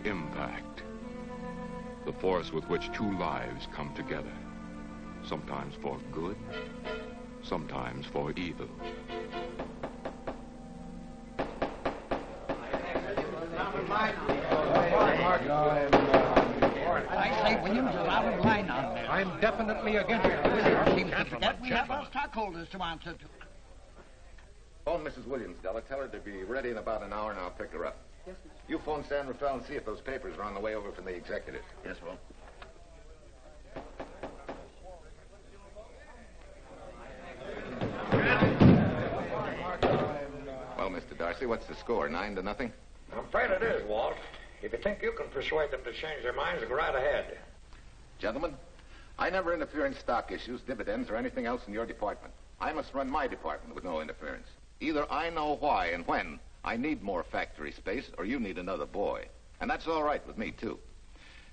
impact. The force with which two lives come together. Sometimes for good, sometimes for evil. I say, Williams, you're out of line on this. I'm definitely against it. Williams seems to forget we have our stockholders to answer to. Phone Mrs. Williams, Della. Tell her to be ready in about an hour, and I'll pick her up. Yes, sir. You phone San Rafael and see if those papers are on the way over from the executive. Yes, well. Well, Mr. Darcy, what's the score? 9-0? I'm afraid it is, Walt. If you think you can persuade them to change their minds, go right ahead. Gentlemen, I never interfere in stock issues, dividends, or anything else in your department. I must run my department with no interference. Either I know why and when I need more factory space, or you need another boy. And that's all right with me, too.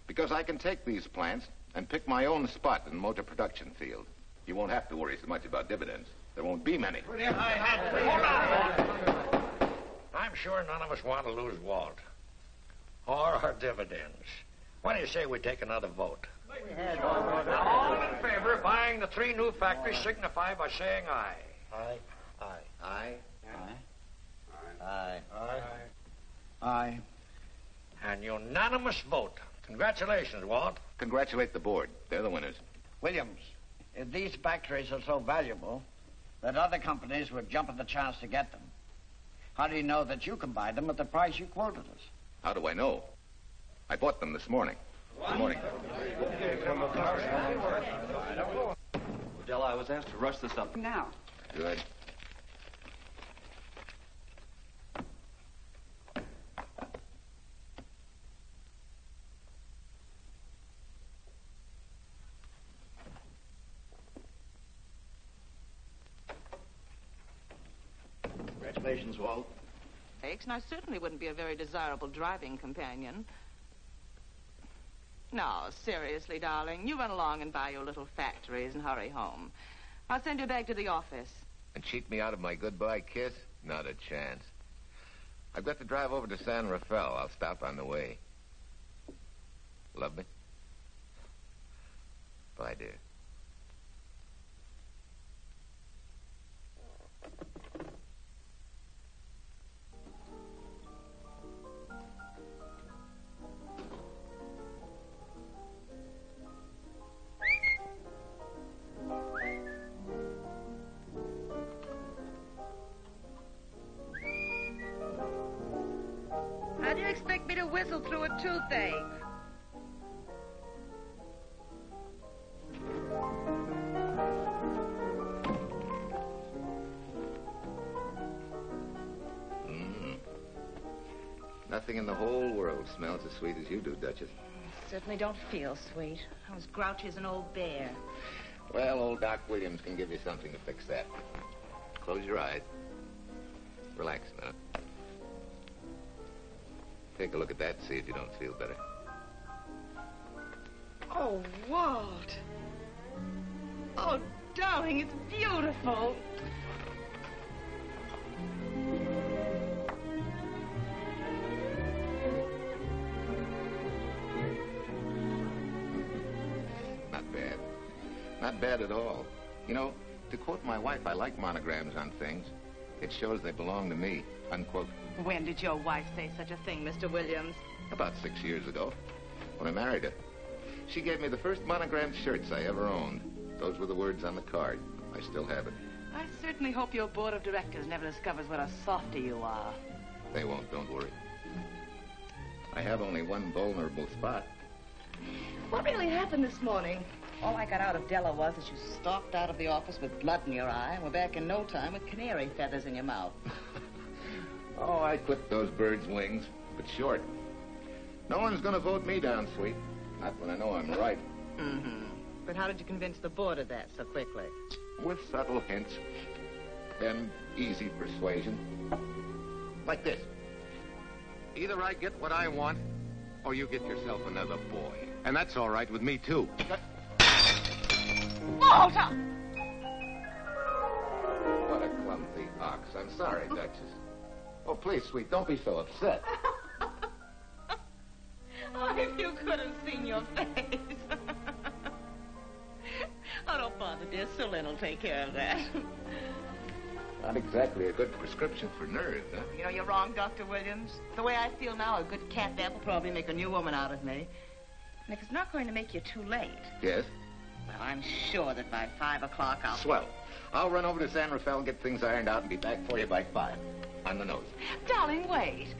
Because I can take these plants and pick my own spot in the motor production field. You won't have to worry so much about dividends. There won't be many. Hold on. I'm sure none of us want to lose Walt. Or our dividends. Why do you say we take another vote? Now, all in favor of buying the 3 new factories signify by saying aye. Aye. Aye. Aye. Aye. Aye. Aye. An unanimous vote. Congratulations, Walt. Congratulate the board. They're the winners. Williams, if these factories are so valuable that other companies would jump at the chance to get them, how do you know that you can buy them at the price you quoted us? How do I know? I bought them this morning. Good morning. Della, I was asked to rush this up. Now. Good. Congratulations, Walt. And I certainly wouldn't be a very desirable driving companion. No, seriously, darling. You run along and buy your little factories and hurry home. I'll send you back to the office. And cheat me out of my goodbye kiss? Not a chance. I've got to drive over to San Rafael. I'll stop on the way. Love me? Bye, dear. How do you expect me to whistle through a toothache? Nothing in the whole world smells as sweet as you do, Duchess. Certainly don't feel sweet. I was grouchy as an old bear. Well, old Doc Williams can give you something to fix that. Close your eyes. Relax a minute. Take a look at that, see if you don't feel better. Oh, Walt. Oh, darling, it's beautiful. Not bad. Not bad at all. You know, to quote my wife, I like monograms on things. It shows they belong to me, unquote. When did your wife say such a thing, Mr. Williams? About 6 years ago, when I married her. She gave me the first monogrammed shirts I ever owned. Those were the words on the card. I still have it. I certainly hope your board of directors never discovers what a softy you are. They won't, don't worry. I have only one vulnerable spot. What really happened this morning? All I got out of Della was that you stalked out of the office with blood in your eye and were back in no time with canary feathers in your mouth. Oh, I clipped those birds' wings, but short. No one's going to vote me down, sweet. Not when I know I'm right. Mm-hmm. But how did you convince the board of that so quickly? With subtle hints and easy persuasion. Like this. Either I get what I want, or you get yourself another boy. And that's all right with me, too. Walter! What a clumsy ox. I'm sorry, Duchess. Oh, please, sweet, don't be so upset. You could have seen your face. Oh, don't bother, dear. Sue Lynn will take care of that. Not exactly a good prescription for nerves, huh? You know, you're wrong, Dr. Williams. The way I feel now, a good cat nap will probably make a new woman out of me. And if it's not going to make you too late... Yes? Well, I'm sure that by 5 o'clock I'll... Swell. I'll run over to San Rafael, get things ironed out, and be back for you by 5. On the nose. Darling, wait.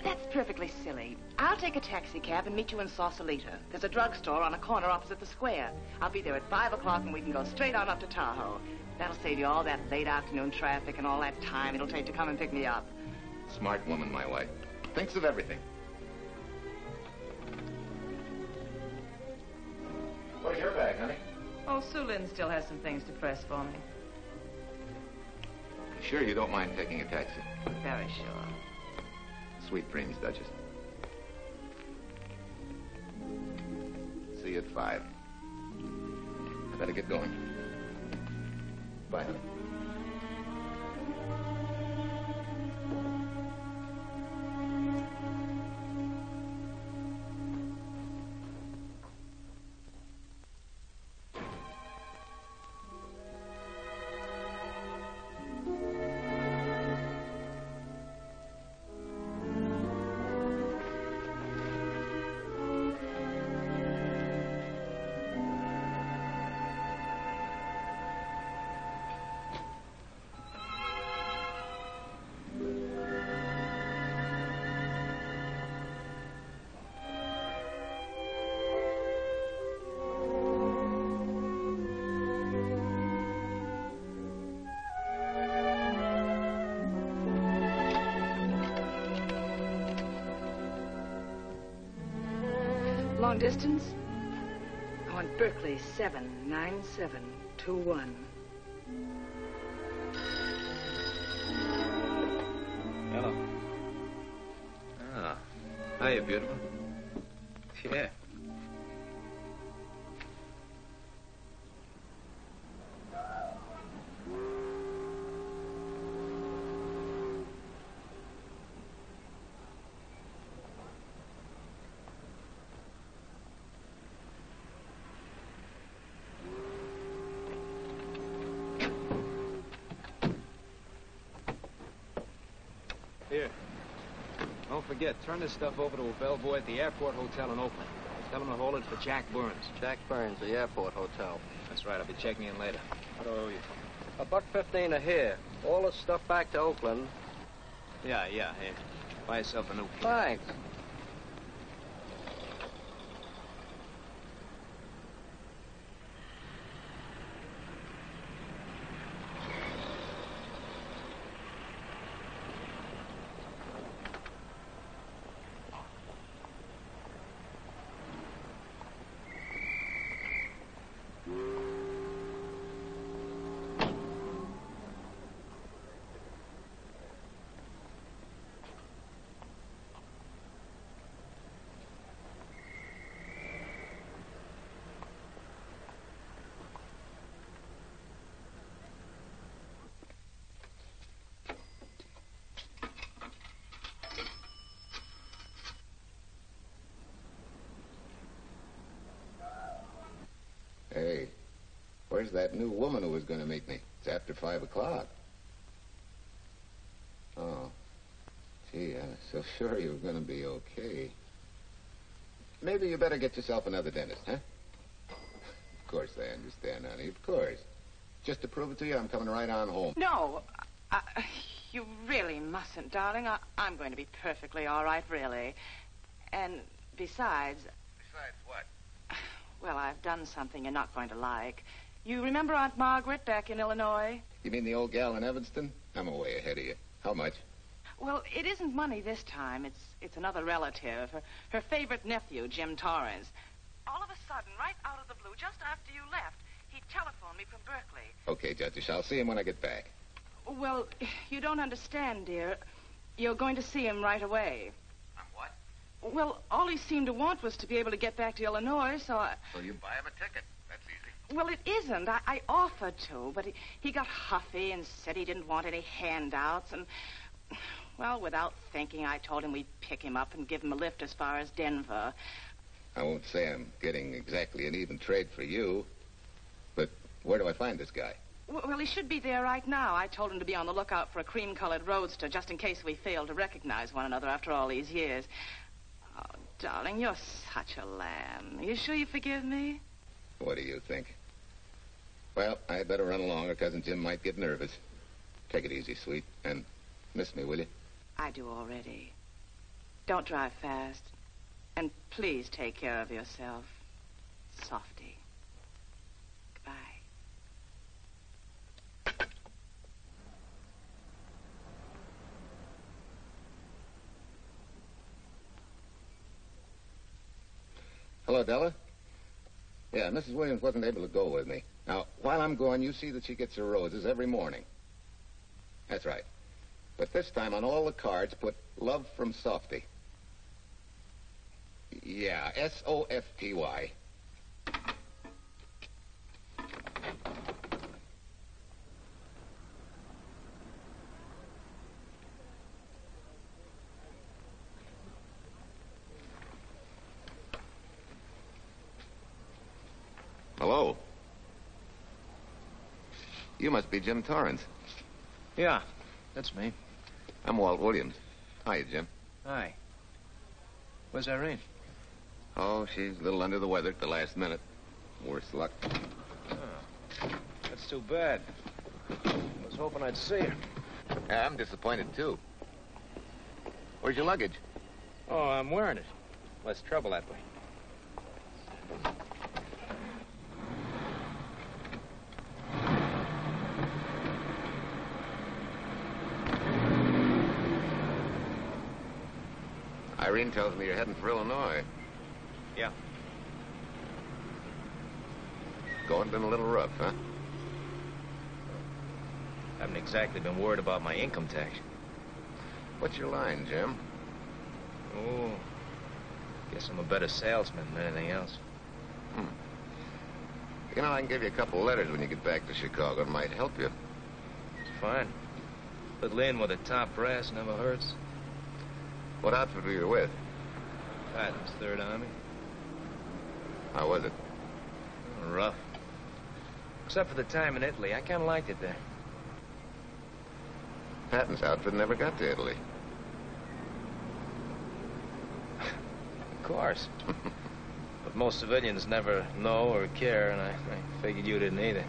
That's perfectly silly. I'll take a taxi cab and meet you in Sausalito. There's a drugstore on a corner opposite the square. I'll be there at 5 o'clock, and we can go straight on up to Tahoe. That'll save you all that late afternoon traffic and all that time it'll take to come and pick me up. Smart woman, my wife. Thinks of everything. Where's your bag, honey? Oh, Sue Lynn still has some things to press for me. Sure you don't mind taking a taxi? Very sure. Sweet dreams, Duchess. See you at 5. I better get going. Bye, honey. Long distance? I want Berkeley 79721. Hello. Ah. Hiya, beautiful. Yeah. Here. Don't forget, turn this stuff over to a bellboy at the airport hotel in Oakland. Tell him to hold it for Jack Burns. Jack Burns, the airport hotel. That's right. I'll be checking in later. What do I owe you? $1.15 a here. All the stuff back to Oakland. Yeah. Here. Buy yourself a new key. Thanks. Hey, where's that new woman who was going to meet me? It's after 5 o'clock. Oh. Gee, I was so sure you were going to be okay. Maybe you better get yourself another dentist, huh? Of course I understand, honey, of course. Just to prove it to you, I'm coming right on home. No, you really mustn't, darling. I'm going to be perfectly all right, really. And besides... Besides what? Well, I've done something you're not going to like. You remember Aunt Margaret back in Illinois? You mean the old gal in Evanston? I'm way ahead of you. How much? Well, it isn't money this time. It's another relative. Her favorite nephew, Jim Torrance. All of a sudden, right out of the blue, just after you left, he telephoned me from Berkeley. Okay, Judge, I'll see him when I get back. Well, you don't understand, dear. You're going to see him right away. I'm what? Well, all he seemed to want was to be able to get back to Illinois, so I... So you buy him a ticket. That's easy. Well, it isn't. I offered to, but he got huffy and said he didn't want any handouts, and... Well, without thinking, I told him we'd pick him up and give him a lift as far as Denver. I won't say I'm getting exactly an even trade for you, but where do I find this guy? Well, he should be there right now. I told him to be on the lookout for a cream-colored roadster, just in case we fail to recognize one another after all these years. Oh, darling, you're such a lamb. Are you sure you forgive me? What do you think? Well, I'd better run along or Cousin Jim might get nervous. Take it easy, sweet, and miss me, will you? I do already. Don't drive fast. And please take care of yourself. Softy. Goodbye. Hello, Della. Yeah, Mrs. Williams wasn't able to go with me. Now, while I'm gone, you see that she gets her roses every morning. That's right. But this time on all the cards, put love from Softy. Yeah, S-O-F-T-Y. Hello. You must be Jim Torrance. Yeah, that's me. I'm Walt Williams. Hi, Jim. Hi. Where's Irene? Oh, she's a little under the weather at the last minute. Worse luck. Oh, that's too bad. I was hoping I'd see her. Yeah, I'm disappointed, too. Where's your luggage? Oh, I'm wearing it. Less trouble that way. Irene tells me you're heading for Illinois. Yeah. Going been a little rough, huh? Haven't exactly been worried about my income tax. What's your line, Jim? Oh, guess I'm a better salesman than anything else. You know, I can give you a couple letters when you get back to Chicago. It might help you. Fine. Fiddle in with a top brass never hurts. What outfit were you with? Patton's Third Army. How was it? Rough. Except for the time in Italy. I kind of liked it there. Patton's outfit never got to Italy. Of course. But most civilians never know or care, and I figured you didn't either.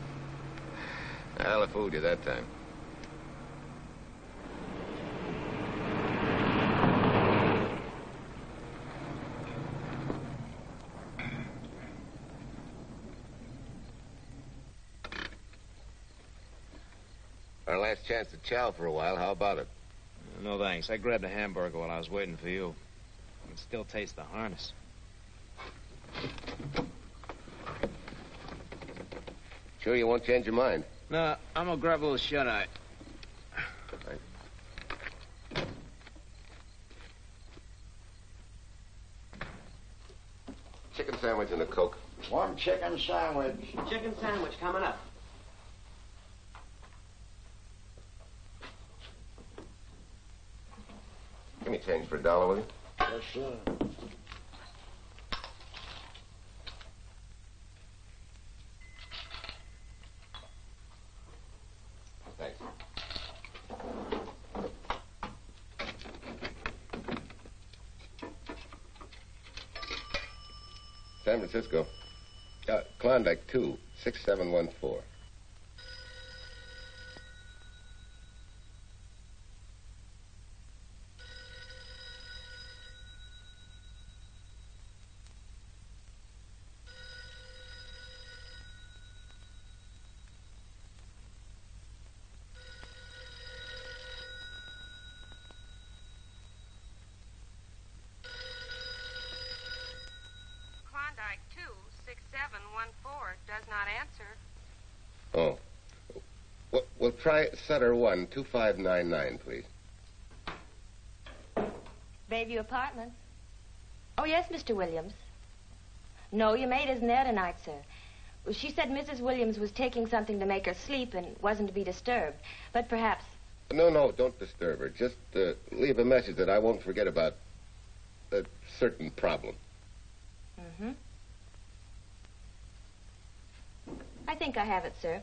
Well, I fooled you that time. Our last chance to chow for a while. How about it? No, thanks. I grabbed a hamburger while I was waiting for you. I can still taste the harness. Sure you won't change your mind? No, I'm gonna grab a little shut-eye. Chicken sandwich and a Coke. One chicken sandwich. Chicken sandwich coming up. Give me change for $1, will you? Yes, sir. Thanks. San Francisco. Klondike 2, 6714. Klondike 26714 does not answer. Oh. We'll try Sutter 1, 2599, please. Bayview Apartments. Oh, yes, Mr. Williams. No, your maid isn't there tonight, sir. Well, she said Mrs. Williams was taking something to make her sleep and wasn't to be disturbed. But perhaps... No, don't disturb her. Just leave a message that I won't forget about a certain problem. Mm-hmm. I think I have it, sir.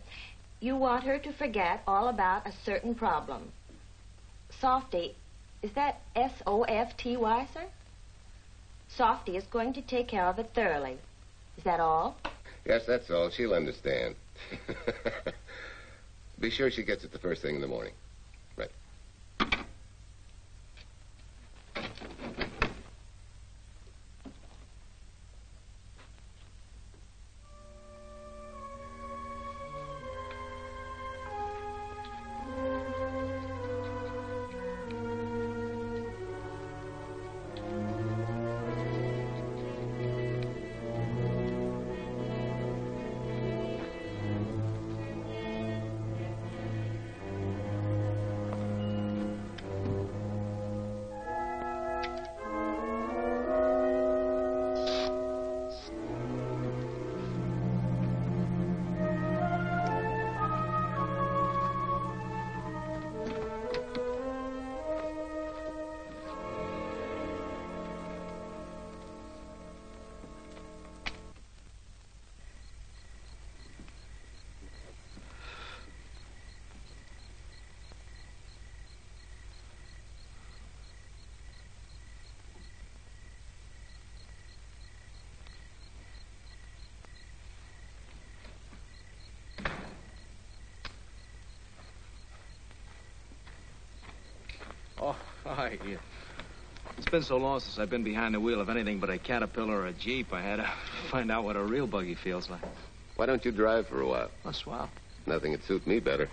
You want her to forget all about a certain problem. Softy, is that S-O-F-T-Y, sir? Softy is going to take care of it thoroughly. Is that all? Yes, that's all. She'll understand. Be sure she gets it the first thing in the morning. Right. Oh, hi. Yeah. It's been so long since I've been behind the wheel of anything but a Caterpillar or a Jeep, I had to find out what a real buggy feels like. Why don't you drive for a while? Oh, swell. Nothing would suit me better.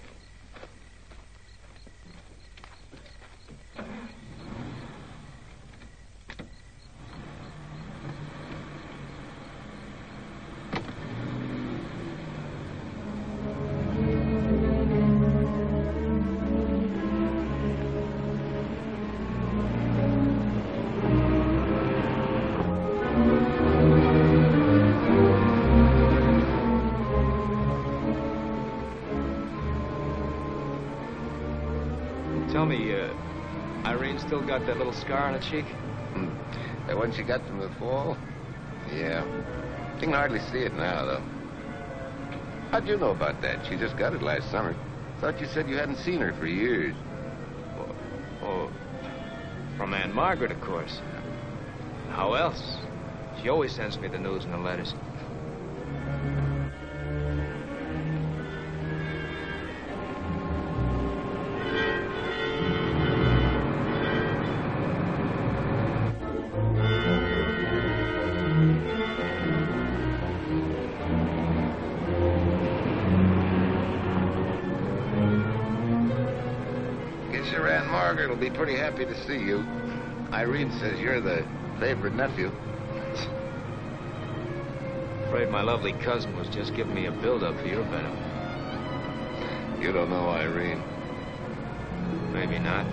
Tell me, Irene still got that little scar on her cheek? That one she got from the fall? Yeah. You can hardly see it now, though. How'd you know about that? She just got it last summer. Thought you said you hadn't seen her for years. Oh, from Aunt Margaret, of course. How else? She always sends me the news in the letters. Margaret will be pretty happy to see you. Irene says you're the favorite nephew. Afraid my lovely cousin was just giving me a build-up for your benefit. You don't know Irene. Maybe not.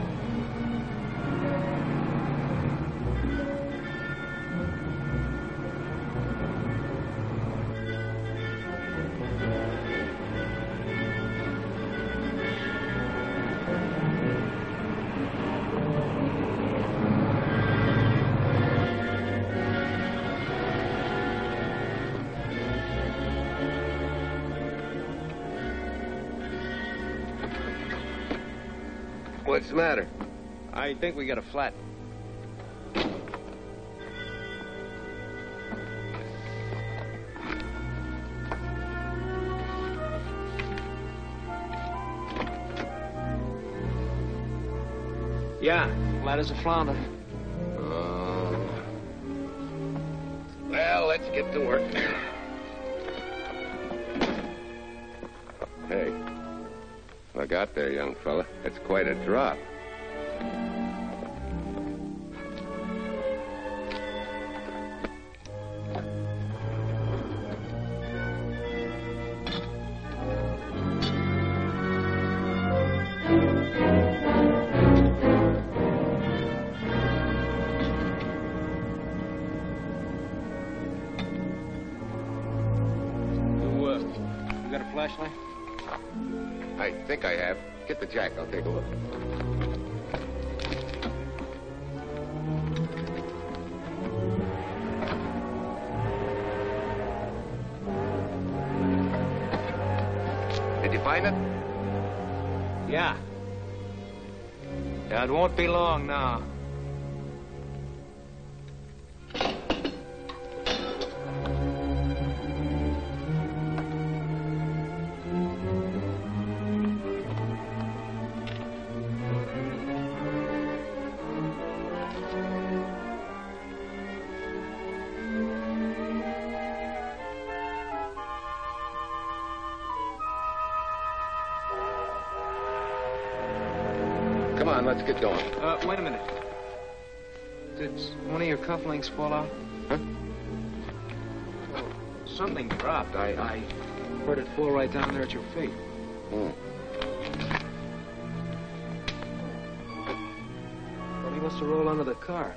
What's the matter? I think we got a flat. Yeah, flat as a flounder. Well, let's get to work. Hey. Look out there, young fella. It's quite a drop. You got a flashlight? I think I have. Get the jack. I'll take a look. Did you find it? Yeah. Yeah, it won't be long now. Come on, let's get going. Wait a minute. Did one of your cufflinks fall out? Huh? Oh, something dropped. I heard it fall right down there at your feet. Hmm. Well, he must have rolled under the car.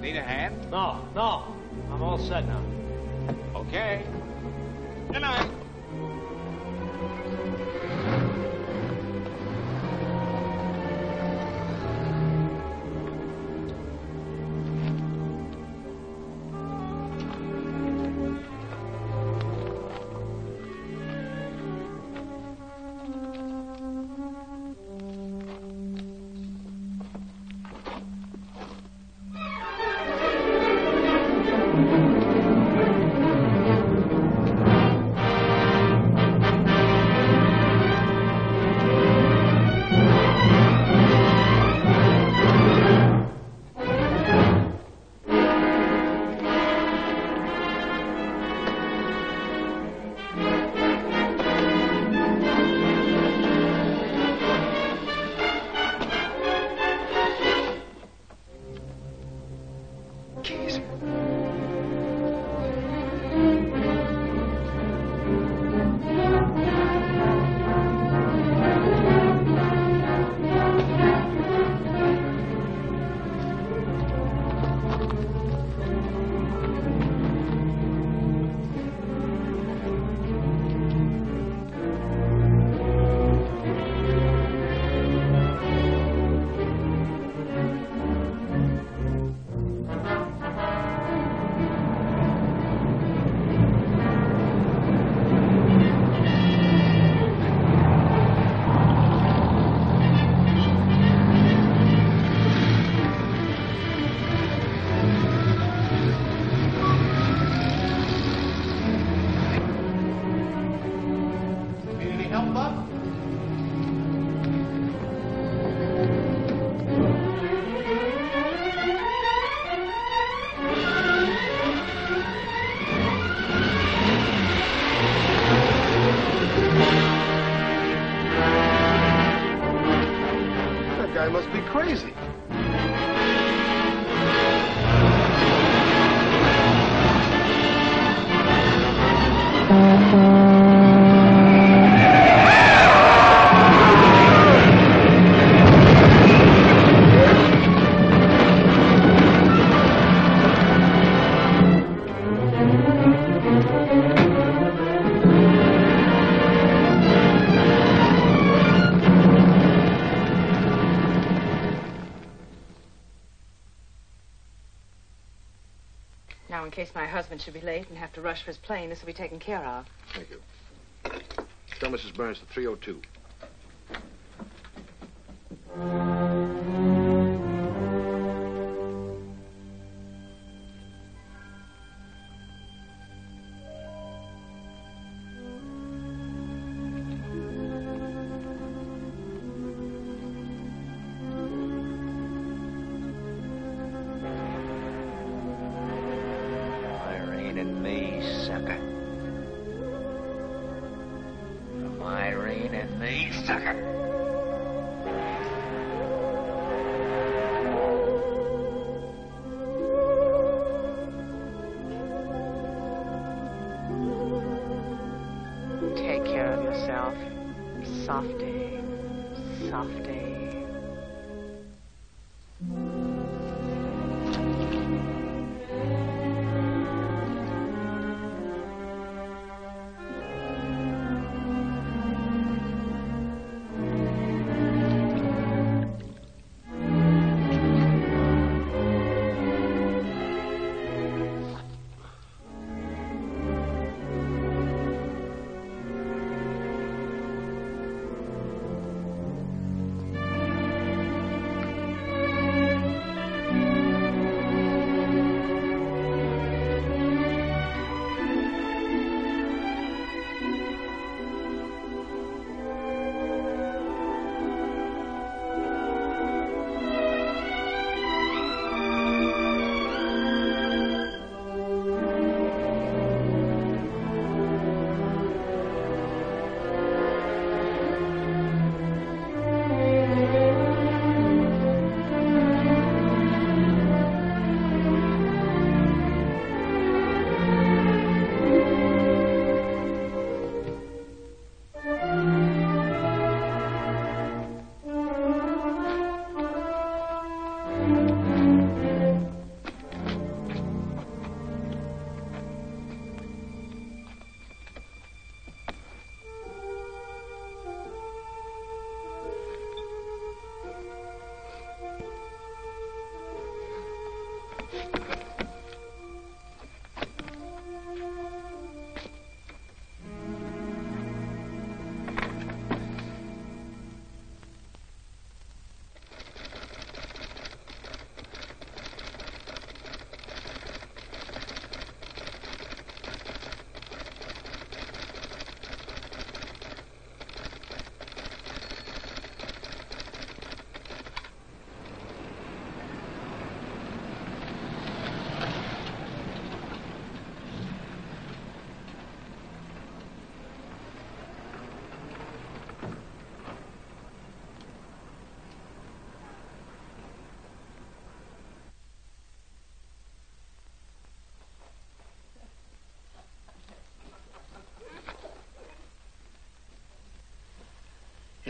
Need a hand? No. I'm all set now. Okay. Good night. Must be crazy. Now, in case my husband should be late and have to rush for his plane, this will be taken care of. Thank you. Tell Mrs. Burns the 302. me, sucker. Take care of yourself. Softy. Softy.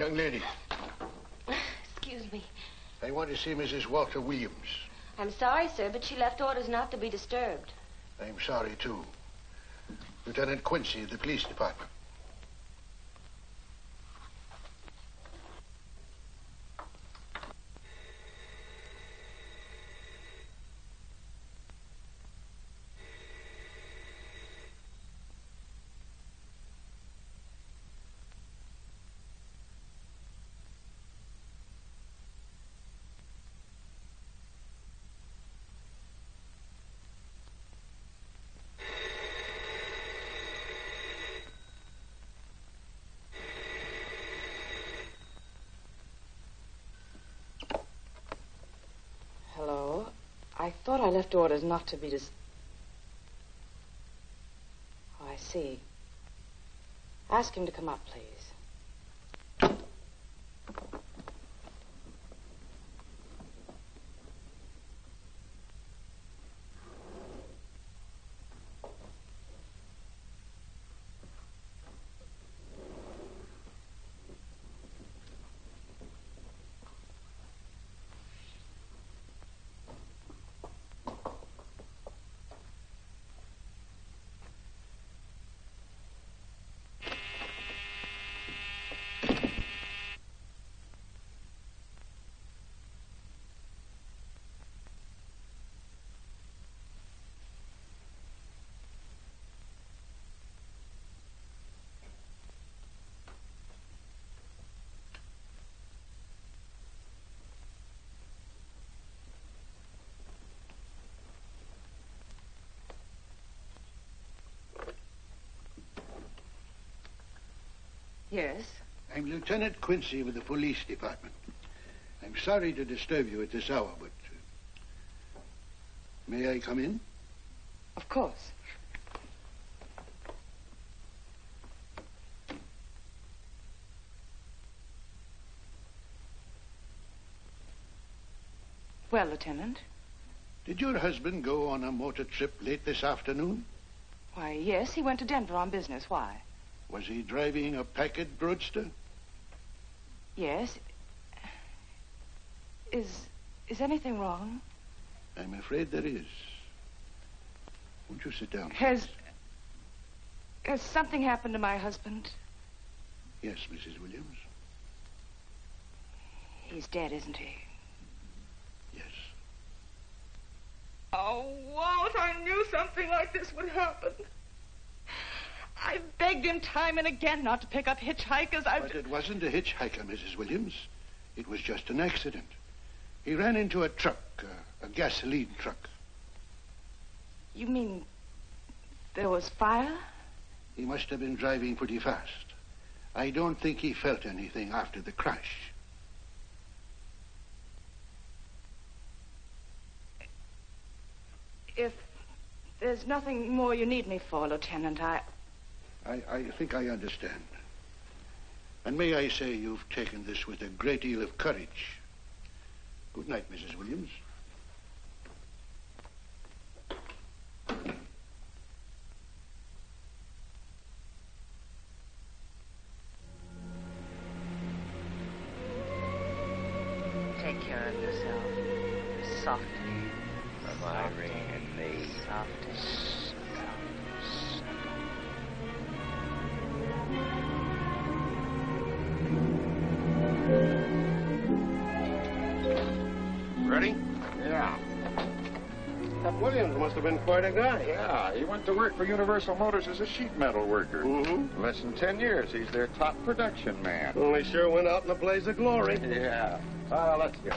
Young lady. Excuse me. I want to see Mrs. Walter Williams. I'm sorry, sir, but she left orders not to be disturbed. I'm sorry, too. Lieutenant Quincy of the police department. Hello? I thought I left orders not to be Oh, I see. Ask him to come up, please. Yes? I'm Lieutenant Quincy with the police department. I'm sorry to disturb you at this hour, but... may I come in? Of course. Well, Lieutenant? Did your husband go on a motor trip late this afternoon? Why, yes, he went to Denver on business. Why? Was he driving a Packard roadster? Yes. Is anything wrong? I'm afraid there is. Won't you sit down? Has something happened to my husband? Yes, Mrs. Williams. He's dead, isn't he? Yes. Oh, Walt, I knew something like this would happen. I begged him time and again not to pick up hitchhikers. But it wasn't a hitchhiker, Mrs. Williams. It was just an accident. He ran into a truck, a gasoline truck. You mean there was fire? He must have been driving pretty fast. I don't think he felt anything after the crash. If there's nothing more you need me for, Lieutenant, I think I understand. And may I say you've taken this with a great deal of courage. Good night, Mrs. Williams. Take care of yourself. Softly. From Irene and me. Softly. Ready? Yeah. That Williams must have been quite a guy. Yeah, he went to work for Universal Motors as a sheet metal worker. Mm-hmm. Less than 10 years, he's their top production man. Well, he sure went out in a blaze of glory. Yeah. Let's go.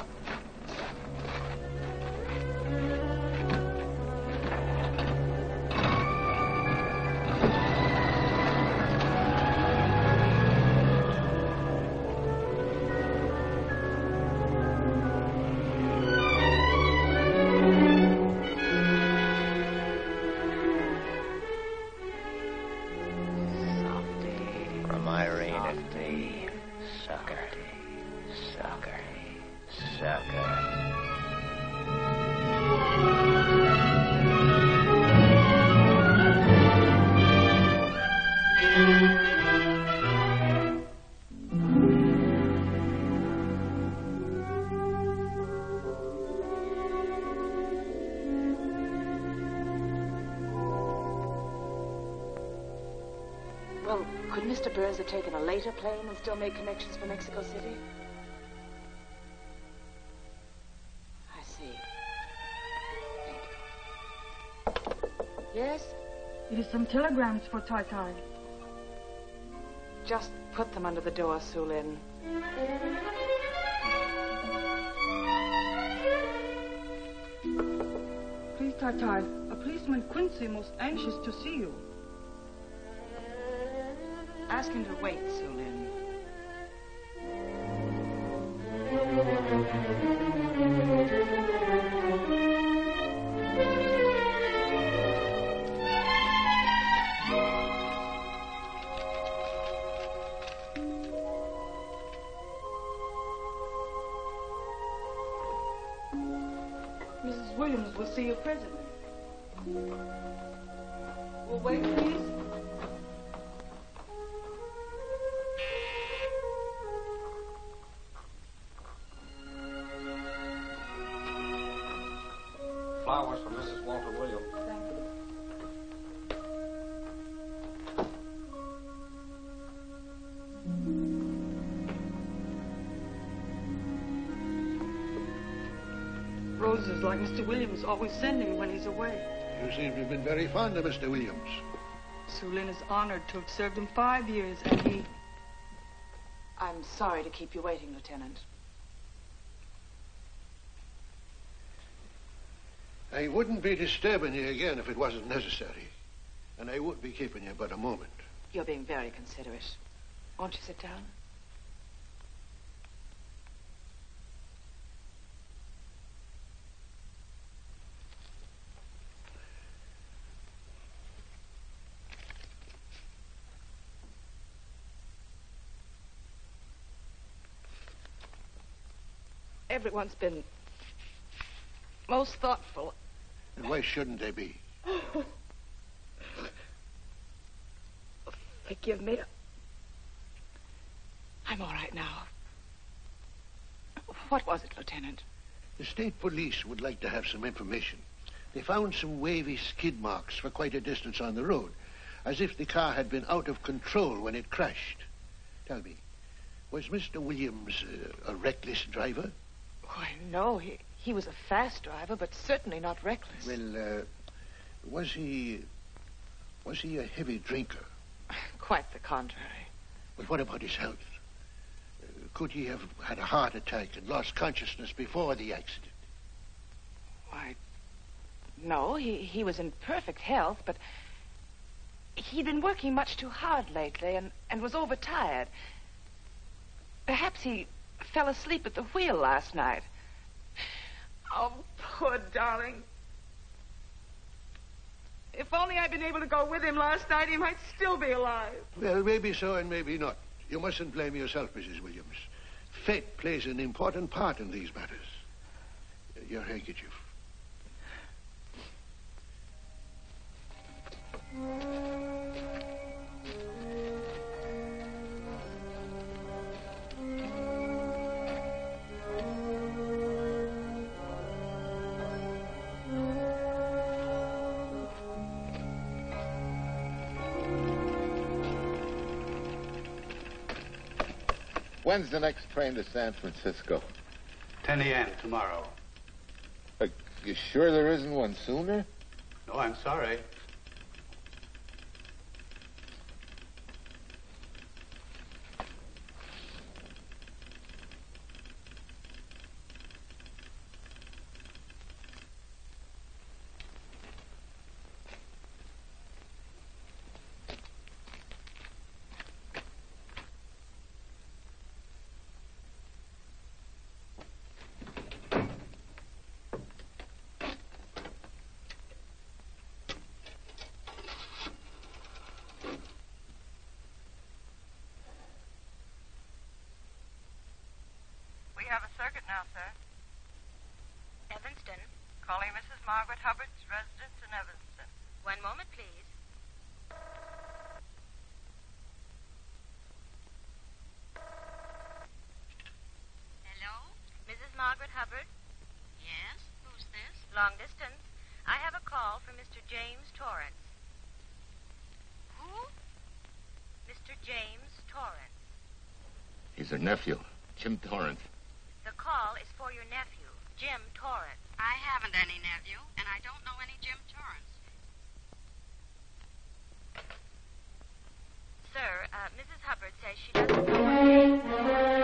Well, could Mr. Burns have taken a later plane and still made connections for Mexico City? I see. Thank you. Yes? It is some telegrams for Tai. Just put them under the door, Sulin. Please, Tai, a policeman Quincy most anxious to see you. Ask him to wait, Sulin. Mrs. Williams will see you presently. Will wait, please. Flowers for Mrs. Walter Williams. Thank you. Roses like Mr. Williams always sending when he's away. You seem to have been very fond of Mr. Williams. Sulin is honored to have served him 5 years, and he... I'm sorry to keep you waiting, Lieutenant. I wouldn't be disturbing you again if it wasn't necessary. And I would be keeping you but a moment. You're being very considerate. Won't you sit down? Everyone's been most thoughtful. And why shouldn't they be? Forgive me. I'm all right now. What was it, Lieutenant? The state police would like to have some information. They found some wavy skid marks for quite a distance on the road, as if the car had been out of control when it crashed. Tell me, was Mr. Williams a reckless driver? Why, no. He was a fast driver, but certainly not reckless. Well, was he a heavy drinker? Quite the contrary. But what about his health? Could he have had a heart attack and lost consciousness before the accident? Why, no. He was in perfect health, but he'd been working much too hard lately and was overtired. Perhaps he fell asleep at the wheel last night. Oh, poor darling. If only I'd been able to go with him last night, he might still be alive. Well, maybe so and maybe not. You mustn't blame yourself, Mrs. Williams. Fate plays an important part in these matters. Your handkerchief. When's the next train to San Francisco? 10 a.m. tomorrow. You sure there isn't one sooner? No, I'm sorry. We have a circuit now, sir. Evanston. Calling Mrs. Margaret Hubbard's residence in Evanston. One moment, please. Hello? Mrs. Margaret Hubbard? Yes? Who's this? Long distance. I have a call from Mr. James Torrance. Who? Mr. James Torrance. He's her nephew, Jim Torrance. The call is for your nephew, Jim Torrance. I haven't any nephew, and I don't know any Jim Torrance. Sir, Mrs. Hubbard says she doesn't know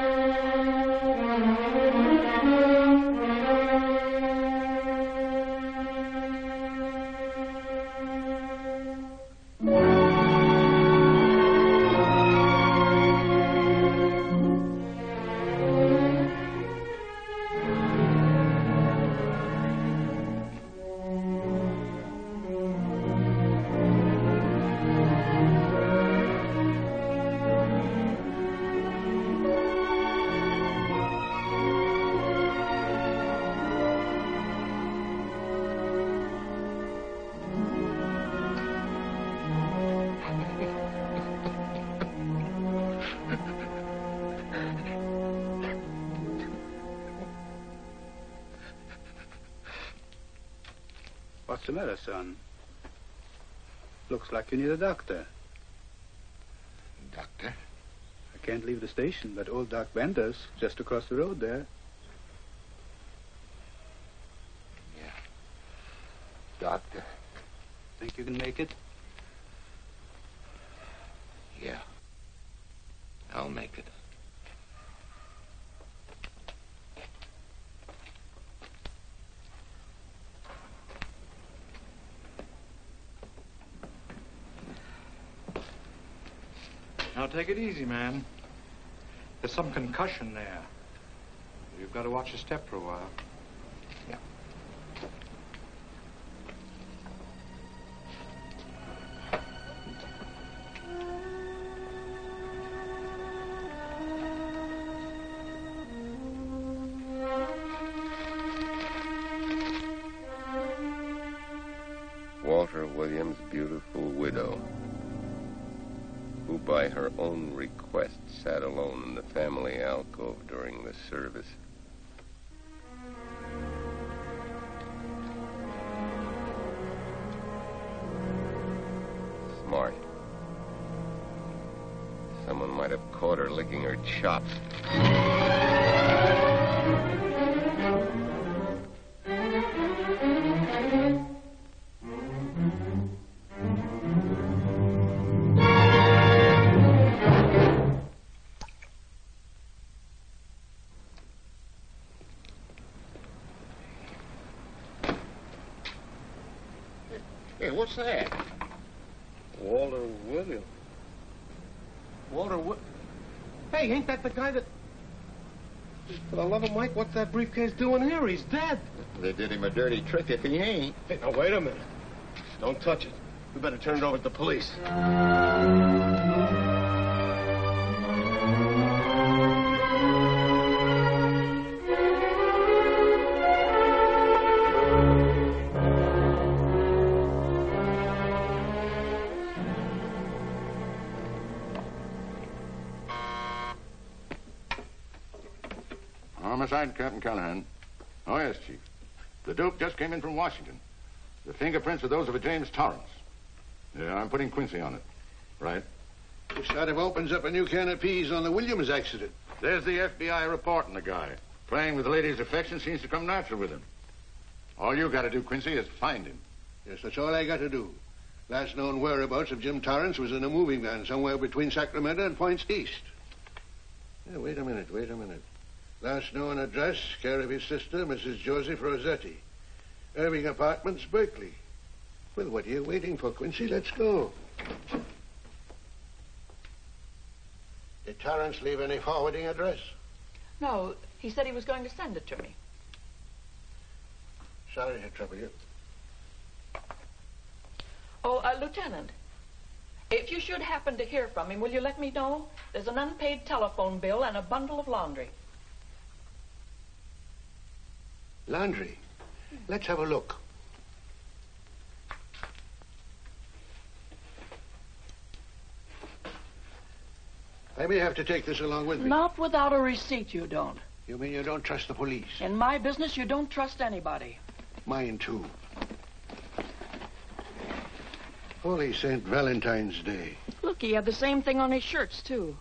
What's the matter, son? Looks like you need a doctor. Doctor? I can't leave the station, but old Doc Bender's just across the road there. Yeah. Doctor? Think you can make it? Yeah. I'll make it. Now, take it easy, man. There's some concussion there. You've got to watch your step for a while. Yeah. beautiful widow who by her own request sat alone in the family alcove during the service. Smart. Someone might have caught her licking her chops. Hey, what's that? Walter Williams. Hey, ain't that the guy that... For the love of Mike, what's that briefcase doing here? He's dead. They did him a dirty trick if he ain't. Hey, now, wait a minute. Don't touch it. We better turn it over to the police. Homicide, Captain Callahan. Oh, yes, Chief. The Duke just came in from Washington. The fingerprints are those of a James Torrance. Yeah, I'm putting Quincy on it. Right. This sort of opens up a new can of peas on the Williams accident. There's the FBI reporting the guy. Playing with the lady's affection seems to come natural with him. All you got to do, Quincy, is find him. Yes, that's all I got to do. Last known whereabouts of Jim Torrance was in a moving van somewhere between Sacramento and Points East. Yeah, wait a minute. Last known address, care of his sister, Mrs. Joseph Rossetti. Irving Apartments, Berkeley. Well, what are you waiting for, Quincy? Let's go. Did Torrance leave any forwarding address? No, he said he was going to send it to me. Sorry to trouble you. Oh, Lieutenant, if you should happen to hear from him, will you let me know? There's an unpaid telephone bill and a bundle of laundry. Laundry? Let's have a look. I may have to take this along with me. Not without a receipt, you don't. You mean you don't trust the police? In my business, you don't trust anybody. Mine, too. Holy St. Valentine's Day. Look, he had the same thing on his shirts, too.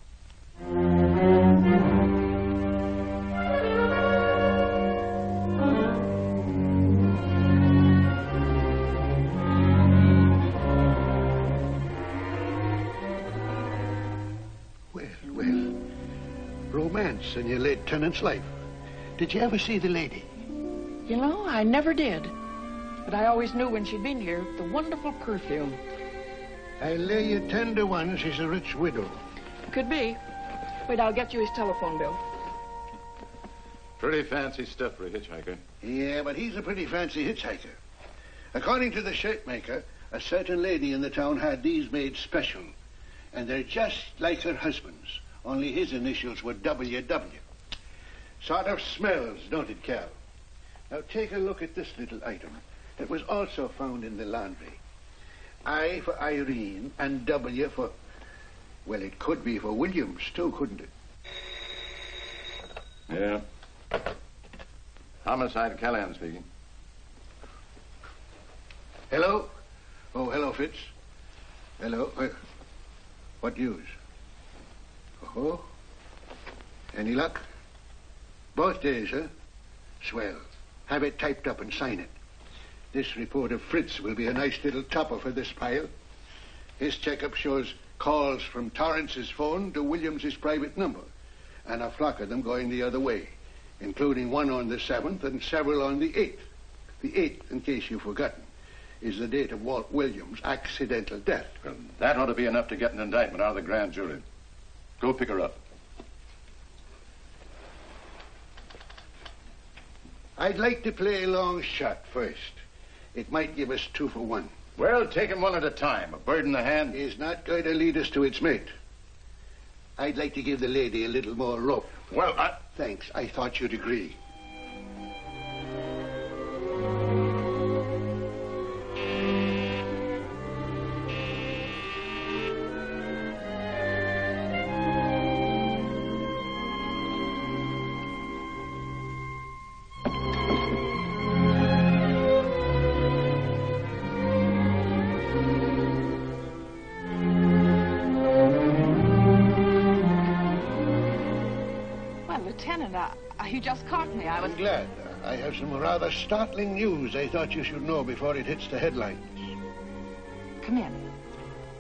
Romance in your late tenant's life. Did you ever see the lady? You know, I never did. But I always knew when she'd been here, the wonderful perfume. I lay you 10 to 1 she's a rich widow. Could be. Wait, I'll get you his telephone bill. Pretty fancy stuff for a hitchhiker. Yeah, but he's a pretty fancy hitchhiker. According to the shirt maker, a certain lady in the town had these made special. And they're just like her husband's. Only his initials were WW. Sort of smells, don't it, Cal? Now take a look at this little item that was also found in the laundry. I for Irene and W for... Well, it could be for Williams, too, couldn't it? Yeah. Homicide, Callahan speaking. Hello? Oh, hello, Fitz. Hello. What news? Oh? Any luck? Both days, huh? Swell. Have it typed up and sign it. This report of Fritz will be a nice little topper for this pile. His checkup shows calls from Torrance's phone to Williams's private number, and a flock of them going the other way, including one on the 7th and several on the 8th. The 8th, in case you've forgotten, is the date of Walt Williams' accidental death. Well, that ought to be enough to get an indictment out of the grand jury. Go pick her up. I'd like to play a long shot first. It might give us 2 for 1. Well, take him one at a time. A bird in the hand is not going to lead us to its mate. I'd like to give the lady a little more rope. Well, Thanks. I thought you'd agree. you just caught me. I'm glad. I have some rather startling news I thought you should know before it hits the headlines. Come in.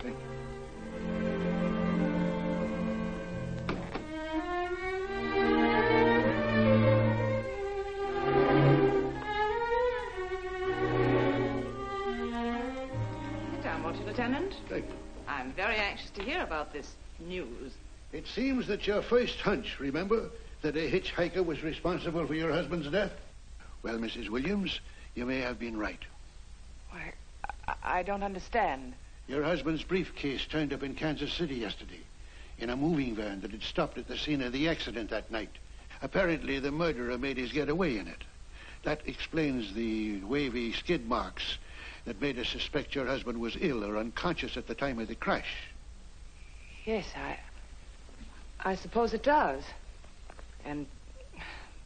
Thank you. Sit down, won't you, Lieutenant? Thank you. I'm very anxious to hear about this news. It seems that your first hunch, remember, that a hitchhiker was responsible for your husband's death? Well, Mrs. Williams, you may have been right. Why, I don't understand. Your husband's briefcase turned up in Kansas City yesterday in a moving van that had stopped at the scene of the accident that night. Apparently, the murderer made his getaway in it. That explains the wavy skid marks that made us suspect your husband was ill or unconscious at the time of the crash. Yes, I suppose it does. And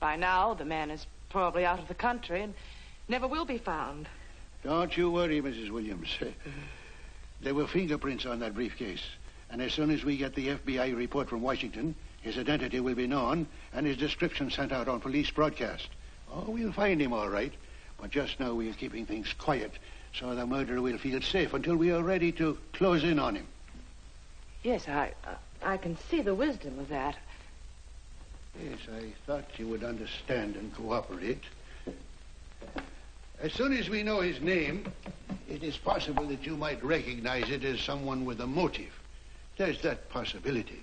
by now, the man is probably out of the country and never will be found. Don't you worry, Mrs. Williams. There were fingerprints on that briefcase. And as soon as we get the FBI report from Washington, his identity will be known and his description sent out on police broadcast. Oh, we'll find him all right. But just now we're keeping things quiet so the murderer will feel safe until we are ready to close in on him. Yes, I can see the wisdom of that. Yes, I thought you would understand and cooperate. As soon as we know his name, it is possible that you might recognize it as someone with a motive. There's that possibility.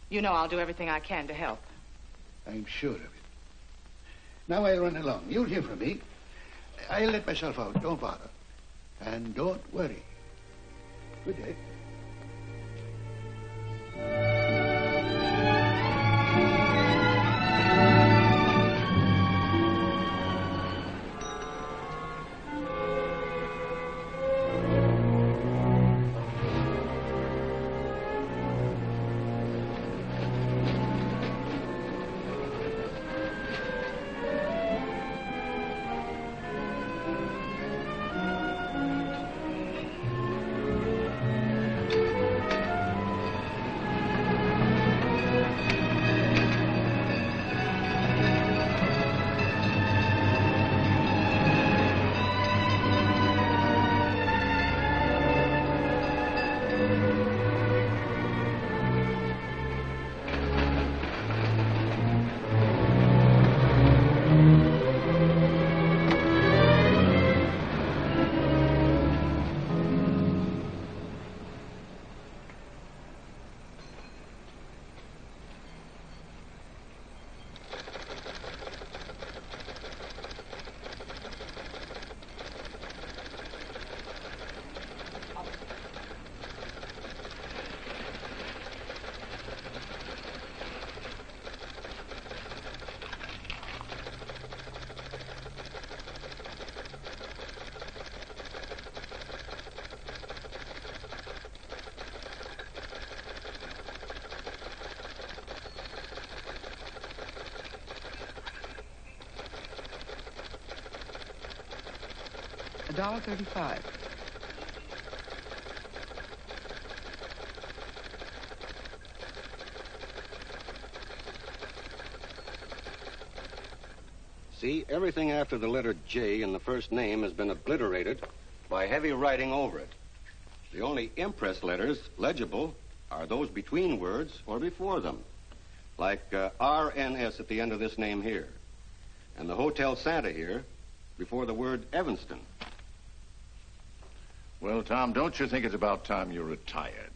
You know I'll do everything I can to help. I'm sure of it. Now I'll run along. You'll hear from me. I'll let myself out. Don't bother. And don't worry. Good day. $1.35. See, everything after the letter J in the first name has been obliterated by heavy writing over it. The only impress letters legible are those between words or before them, like RNS at the end of this name here, and the Hotel Santa here before the word Evanston. Well, Tom, don't you think it's about time you retired?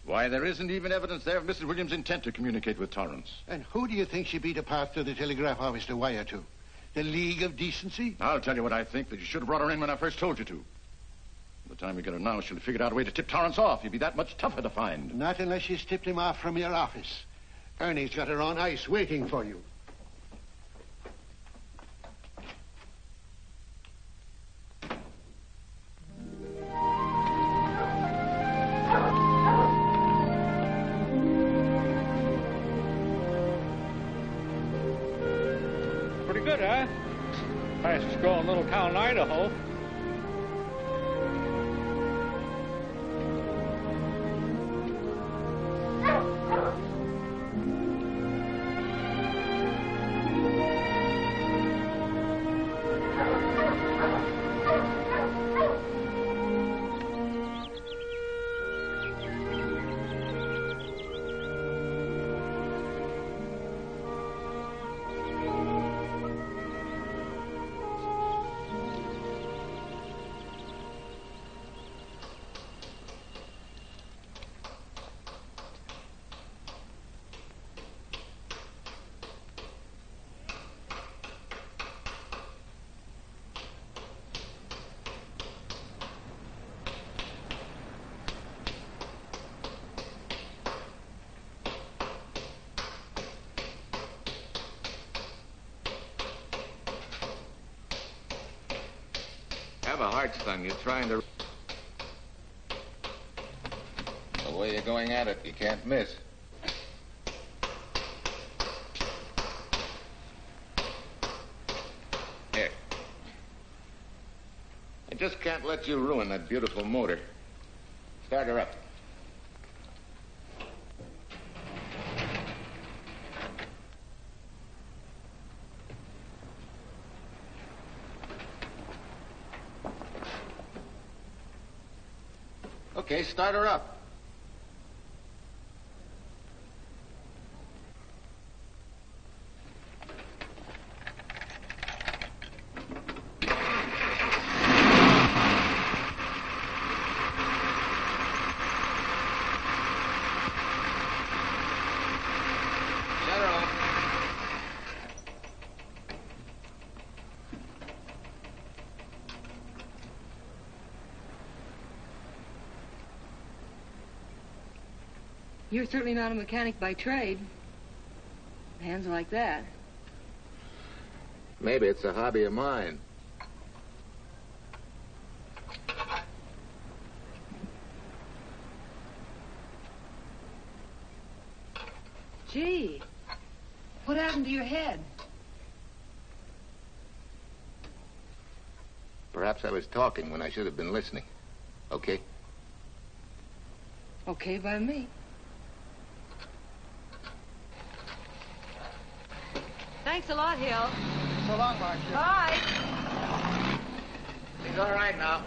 Why, there isn't even evidence there of Mrs. Williams' intent to communicate with Torrance. And who do you think she beat a path to the telegraph office to wire to? The League of Decency? I'll tell you what I think, that you should have brought her in when I first told you to. By the time we get her now, she'll have figured out a way to tip Torrance off. He'd be that much tougher to find. Not unless she's tipped him off from your office. Ernie's got her on ice waiting for you. Good, huh? Fastest growing little town in Idaho. have a heart, son. You're trying to... The way you're going at it, you can't miss. Here. I just can't let you ruin that beautiful motor. Start her up. Okay, start her up. You're certainly not a mechanic by trade. Hands like that. Maybe it's a hobby of mine. Gee, what happened to your head? Perhaps I was talking when I should have been listening. Okay? Okay by me. Thanks a lot, Hill. So long, Marcia. Bye. He's all right now.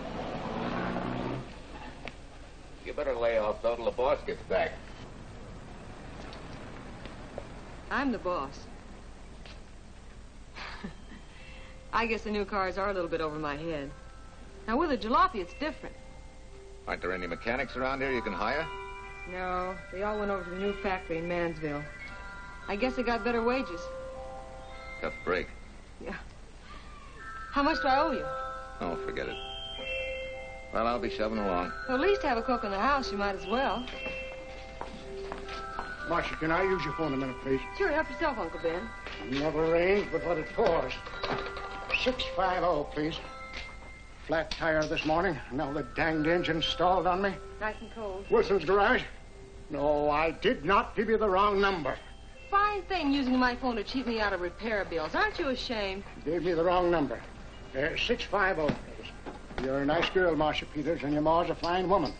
You better lay off, though, till the boss gets back. I'm the boss. I guess the new cars are a little bit over my head. Now, with a jalopy, it's different. Aren't there any mechanics around here you can hire? No, they all went over to the new factory in Mansville. I guess they got better wages. Tough break. Yeah. How much do I owe you? Oh, forget it. Well, I'll be shoving along. Well, at least have a cook in the house. You might as well. Marcia, can I use your phone a minute, please? Sure, help yourself, Uncle Ben. Never rains but what it pours. 650, please. Flat tire this morning. Now the danged engine stalled on me. Nice and cold. Wilson's garage? No, I did not give you the wrong number. Fine thing using my phone to cheat me out of repair bills. Aren't you ashamed? You gave me the wrong number. 650, please. You're a nice girl, Marcia Peters, and your ma's a fine woman.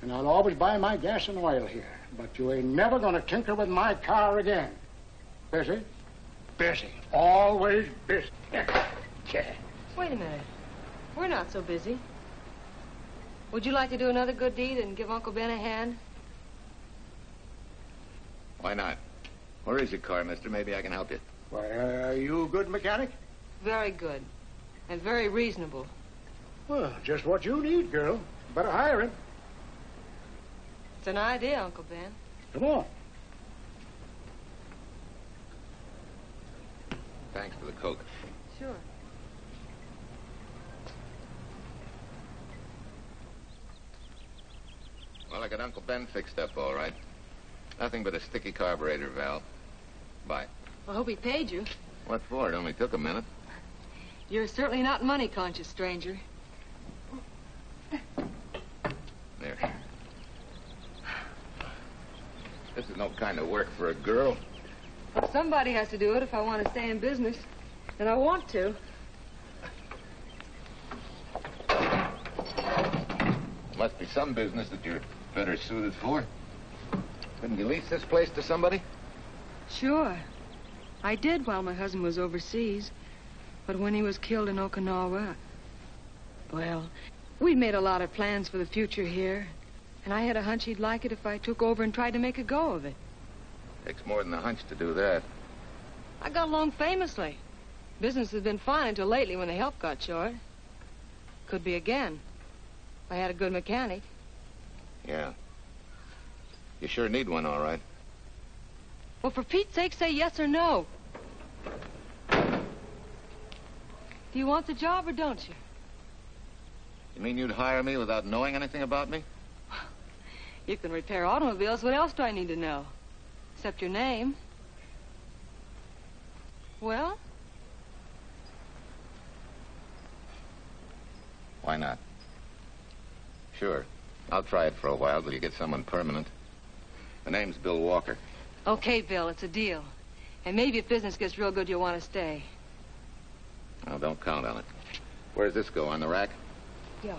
And I'll always buy my gas and oil here. But you ain't never gonna tinker with my car again. Busy? Busy. Always busy. Wait a minute. We're not so busy. Would you like to do another good deed and give Uncle Ben a hand? Why not? Where is your car, mister? Maybe I can help you. Why, are you a good mechanic? Very good. And very reasonable. Well, just what you need, girl. Better hire him. It's an idea, Uncle Ben. Come on. Thanks for the Coke. Sure. Well, I got Uncle Ben fixed up all right. Nothing but a sticky carburetor valve. Bye. I hope he paid you. What for? It only took a minute. You're certainly not money conscious, stranger. There. This is no kind of work for a girl. Well, somebody has to do it if I want to stay in business. And I want to. Must be some business that you're better suited for. Couldn't you lease this place to somebody? Sure. I did while my husband was overseas. But when he was killed in Okinawa, well, we made a lot of plans for the future here. And I had a hunch he'd like it if I took over and tried to make a go of it. Takes more than a hunch to do that. I got along famously. Business has been fine until lately when the help got short. Could be again. I had a good mechanic. Yeah. You sure need one, all right. Well, for Pete's sake, say yes or no. Do you want the job or don't you? You mean you'd hire me without knowing anything about me? You can repair automobiles. What else do I need to know? Except your name. Well? Why Why not? Sure. I'll try it for a while till you get someone permanent. The name's Bill Walker. Okay, Bill, it's a deal. And maybe if business gets real good, you'll want to stay. Well, don't count on it. Where's this go, on the rack? Yeah.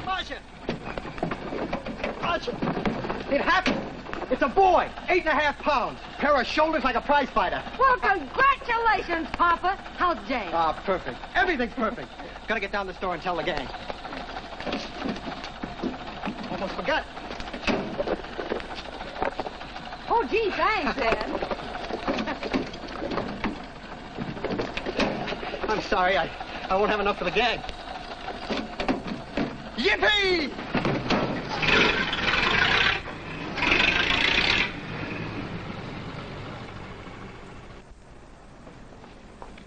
Marcia! It happened! It's a boy, 8.5 pounds. Pair of shoulders like a prize fighter. Well, congratulations, Papa. How's Jay? Ah, perfect. Everything's perfect. Gotta get down to the store and tell the gang. Almost forgot. Oh, gee, thanks, Ed. I'm sorry, I won't have enough for the gang. Yippee!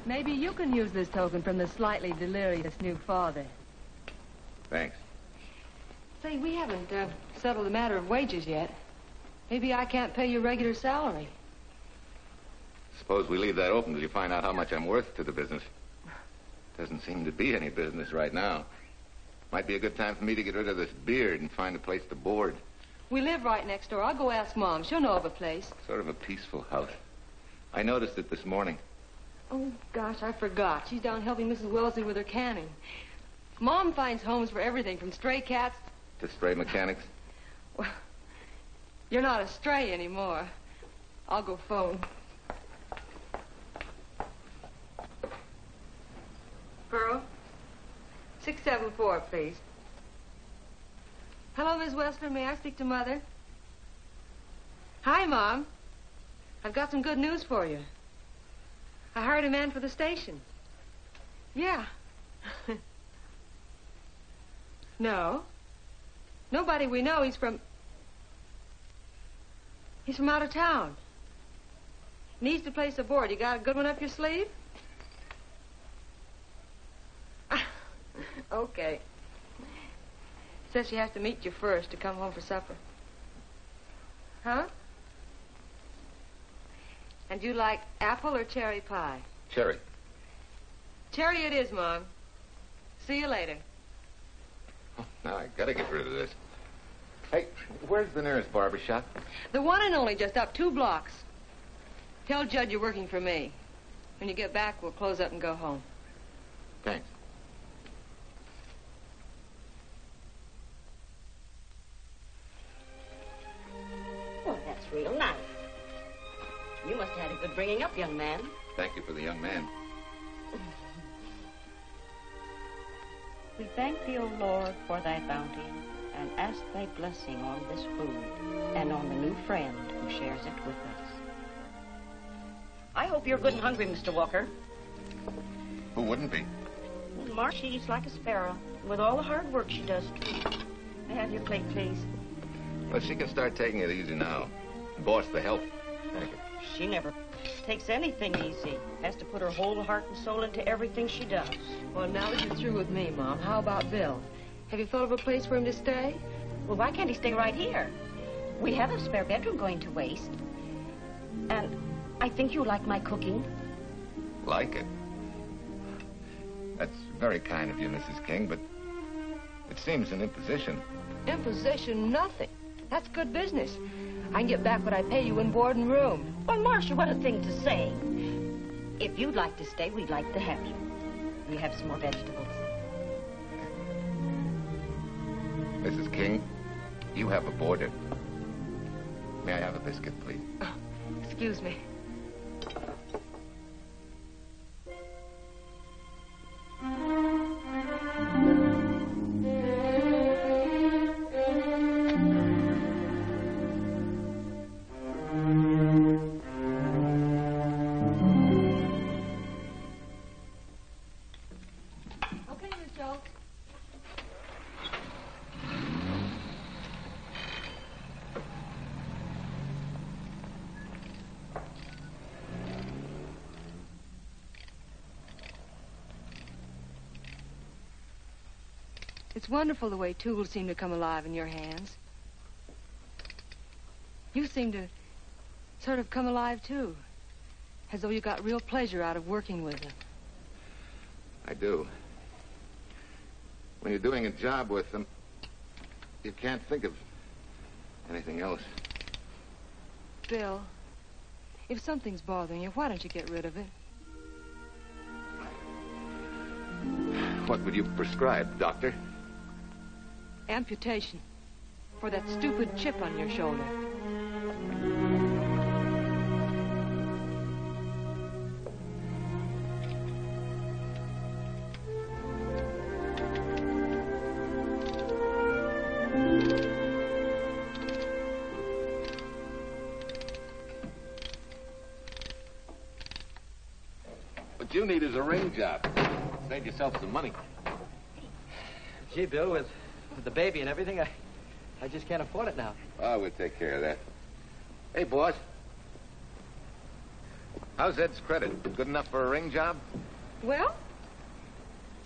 Maybe you can use this token from the slightly delirious new father. Thanks. Say, we haven't settled the matter of wages yet. Maybe I can't pay your regular salary. Suppose we leave that open till you find out how much I'm worth to the business. Doesn't seem to be any business right now. Might be a good time for me to get rid of this beard and find a place to board. We live right next door. I'll go ask Mom. She'll know of a place. Sort of a peaceful house. I noticed it this morning. Oh, gosh, I forgot. She's down helping Mrs. Wellesley with her canning. Mom finds homes for everything from stray cats... To stray mechanics? Well, you're not a stray anymore. I'll go phone. Pearl? 674, please. Hello, Miss Westford. May I speak to Mother? Hi, Mom. I've got some good news for you. I hired a man for the station. Yeah. No. Nobody we know. He's from out of town. Needs to place a board. You got a good one up your sleeve? Okay. Says she has to meet you first to come home for supper. Huh? And you like apple or cherry pie? Cherry. Cherry it is, Mom. See you later. Oh, now I gotta get rid of this. Hey, where's the nearest barber shop? The one and only, just up 2 blocks. Tell Judd you're working for me. When you get back, we'll close up and go home. Thanks. Well, that's real nice. You must have had a good bringing up, young man. Thank you for the young man. We thank thee, O Lord, for thy bounty, and ask thy blessing on this food and on the new friend who shares it with us. I hope you're good and hungry, Mr. Walker. Who wouldn't be? Well, Marcy's like a sparrow, with all the hard work she does. May I have your plate, please? Well, she can start taking it easy now. Boss, the help. Thank you. She never takes anything easy. Has to put her whole heart and soul into everything she does. Well, now that you're through with me, Mom, how about Bill? Have you thought of a place for him to stay? Well, why can't he stay right here? We have a spare bedroom going to waste. And I think you like my cooking. Like it? That's very kind of you, Mrs. King, but it seems an imposition. Imposition? Nothing. That's good business. I can get back what I pay you in board and room. Well, Marcia, what a thing to say. If you'd like to stay, we'd like to have you. We have some more vegetables. Mrs. King, you have a boarder. May I have a biscuit, please? Oh, excuse me. It's wonderful the way tools seem to come alive in your hands. You seem to Sort of come alive, too. As though you got real pleasure out of working with them. I do. When you're doing a job with them, you can't think of anything else. Bill, if something's bothering you, why don't you get rid of it? What would you prescribe, doctor? Amputation. For that stupid chip on your shoulder. What you need is a ring job. Save yourself some money. Gee, Bill, with the baby and everything, I just can't afford it now. Oh, we'll take care of that. Hey, boss. How's Ed's credit? Good enough for a ring job? Well,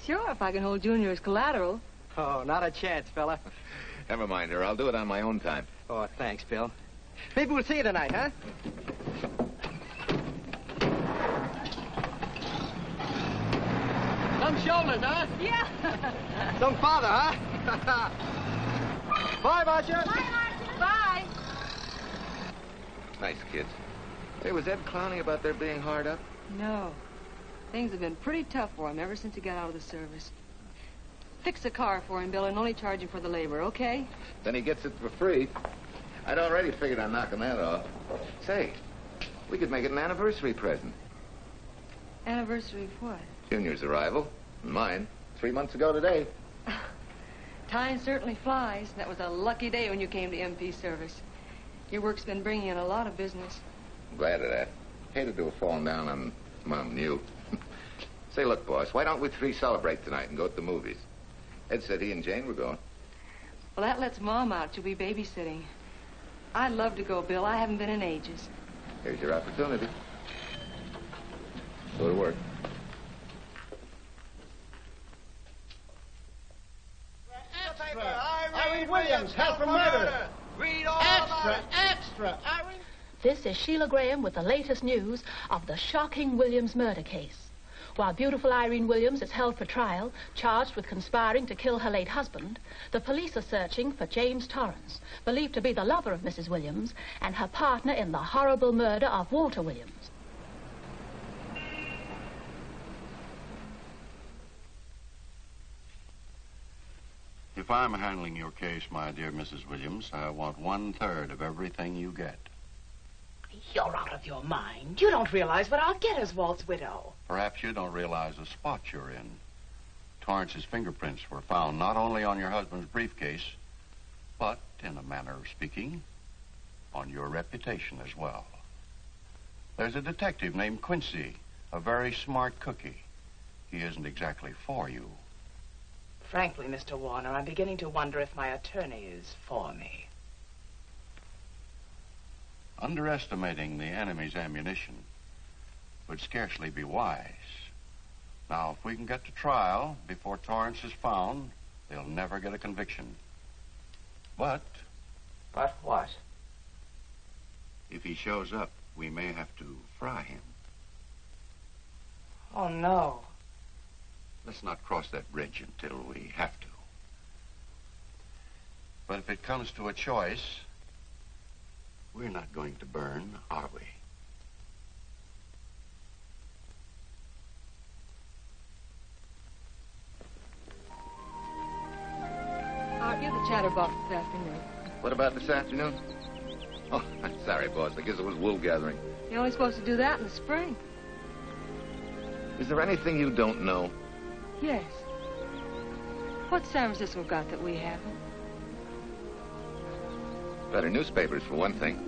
sure, if I can hold Junior as collateral. Oh, not a chance, fella. Never mind her. I'll do it on my own time. Oh, thanks, Bill. Maybe we'll see you tonight, huh? Some shoulders, huh? Yeah. Some father, huh? Bye, Marcia. Bye, Marcia. Bye. Nice kids. Hey, was Ed clowning about their being hard up? No. Things have been pretty tough for him ever since he got out of the service. Fix a car for him, Bill, and only charge him for the labor, okay? Then he gets it for free. I'd already figured on knocking that off. Say, we could make it an anniversary present. Anniversary of what? Junior's arrival, and mine, 3 months ago today. Time certainly flies. That was a lucky day when you came to MP service. Your work's been bringing in a lot of business. I'm glad of that. Hated to have fallen down on Mom and you. Say, look, boss, why don't we three celebrate tonight and go to the movies? Ed said he and Jane were going. Well, that lets Mom out. She'll be babysitting. I'd love to go, Bill. I haven't been in ages. Here's your opportunity. Go to work. Irene Williams, held for murder. Read all Extra. Irene. This is Sheila Graham with the latest news of the shocking Williams murder case. While beautiful Irene Williams is held for trial, charged with conspiring to kill her late husband, the police are searching for James Torrance, believed to be the lover of Mrs. Williams and her partner in the horrible murder of Walter Williams. If I'm handling your case, my dear Mrs. Williams, I want 1/3 of everything you get. You're out of your mind. You don't realize what I'll get as Walt's widow. Perhaps you don't realize the spot you're in. Torrance's fingerprints were found not only on your husband's briefcase, but, in a manner of speaking, on your reputation as well. There's a detective named Quincy, a very smart cookie. He isn't exactly for you. Frankly, Mr. Warner, I'm beginning to wonder if my attorney is for me. Underestimating the enemy's ammunition would scarcely be wise. Now, if we can get to trial before Torrance is found, they'll never get a conviction. But... But what? if he shows up, we may have to fry him. Oh, no. Let's not cross that bridge until we have to. But if it comes to a choice, we're not going to burn, are we? Art, you're the chatterbox this afternoon. What about this afternoon? Oh, I'm sorry, boss. I guess it was wool gathering. You're only supposed to do that in the spring. Is there anything you don't know? Yes. What's San Francisco got that we haven't? Better newspapers, for one thing.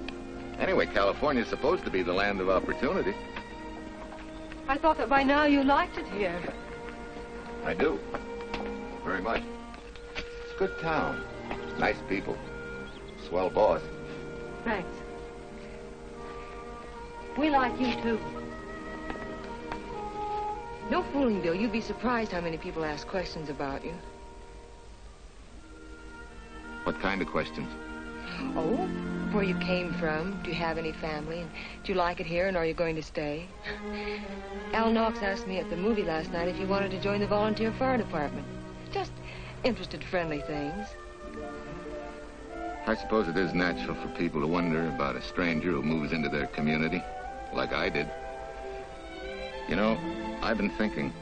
Anyway, California's supposed to be the land of opportunity. I thought that by now you liked it here. I do. Very much. It's a good town. Nice people. Swell boss. Thanks. We like you, too. No fooling, Bill. You'd be surprised how many people ask questions about you. What kind of questions? Oh, where you came from? Do you have any family? And do you like it here, and are you going to stay? Al Knox asked me at the movie last night if you wanted to join the volunteer fire department. Just interested, friendly things. I suppose it is natural for people to wonder about a stranger who moves into their community, like I did. You know, I've been thinking,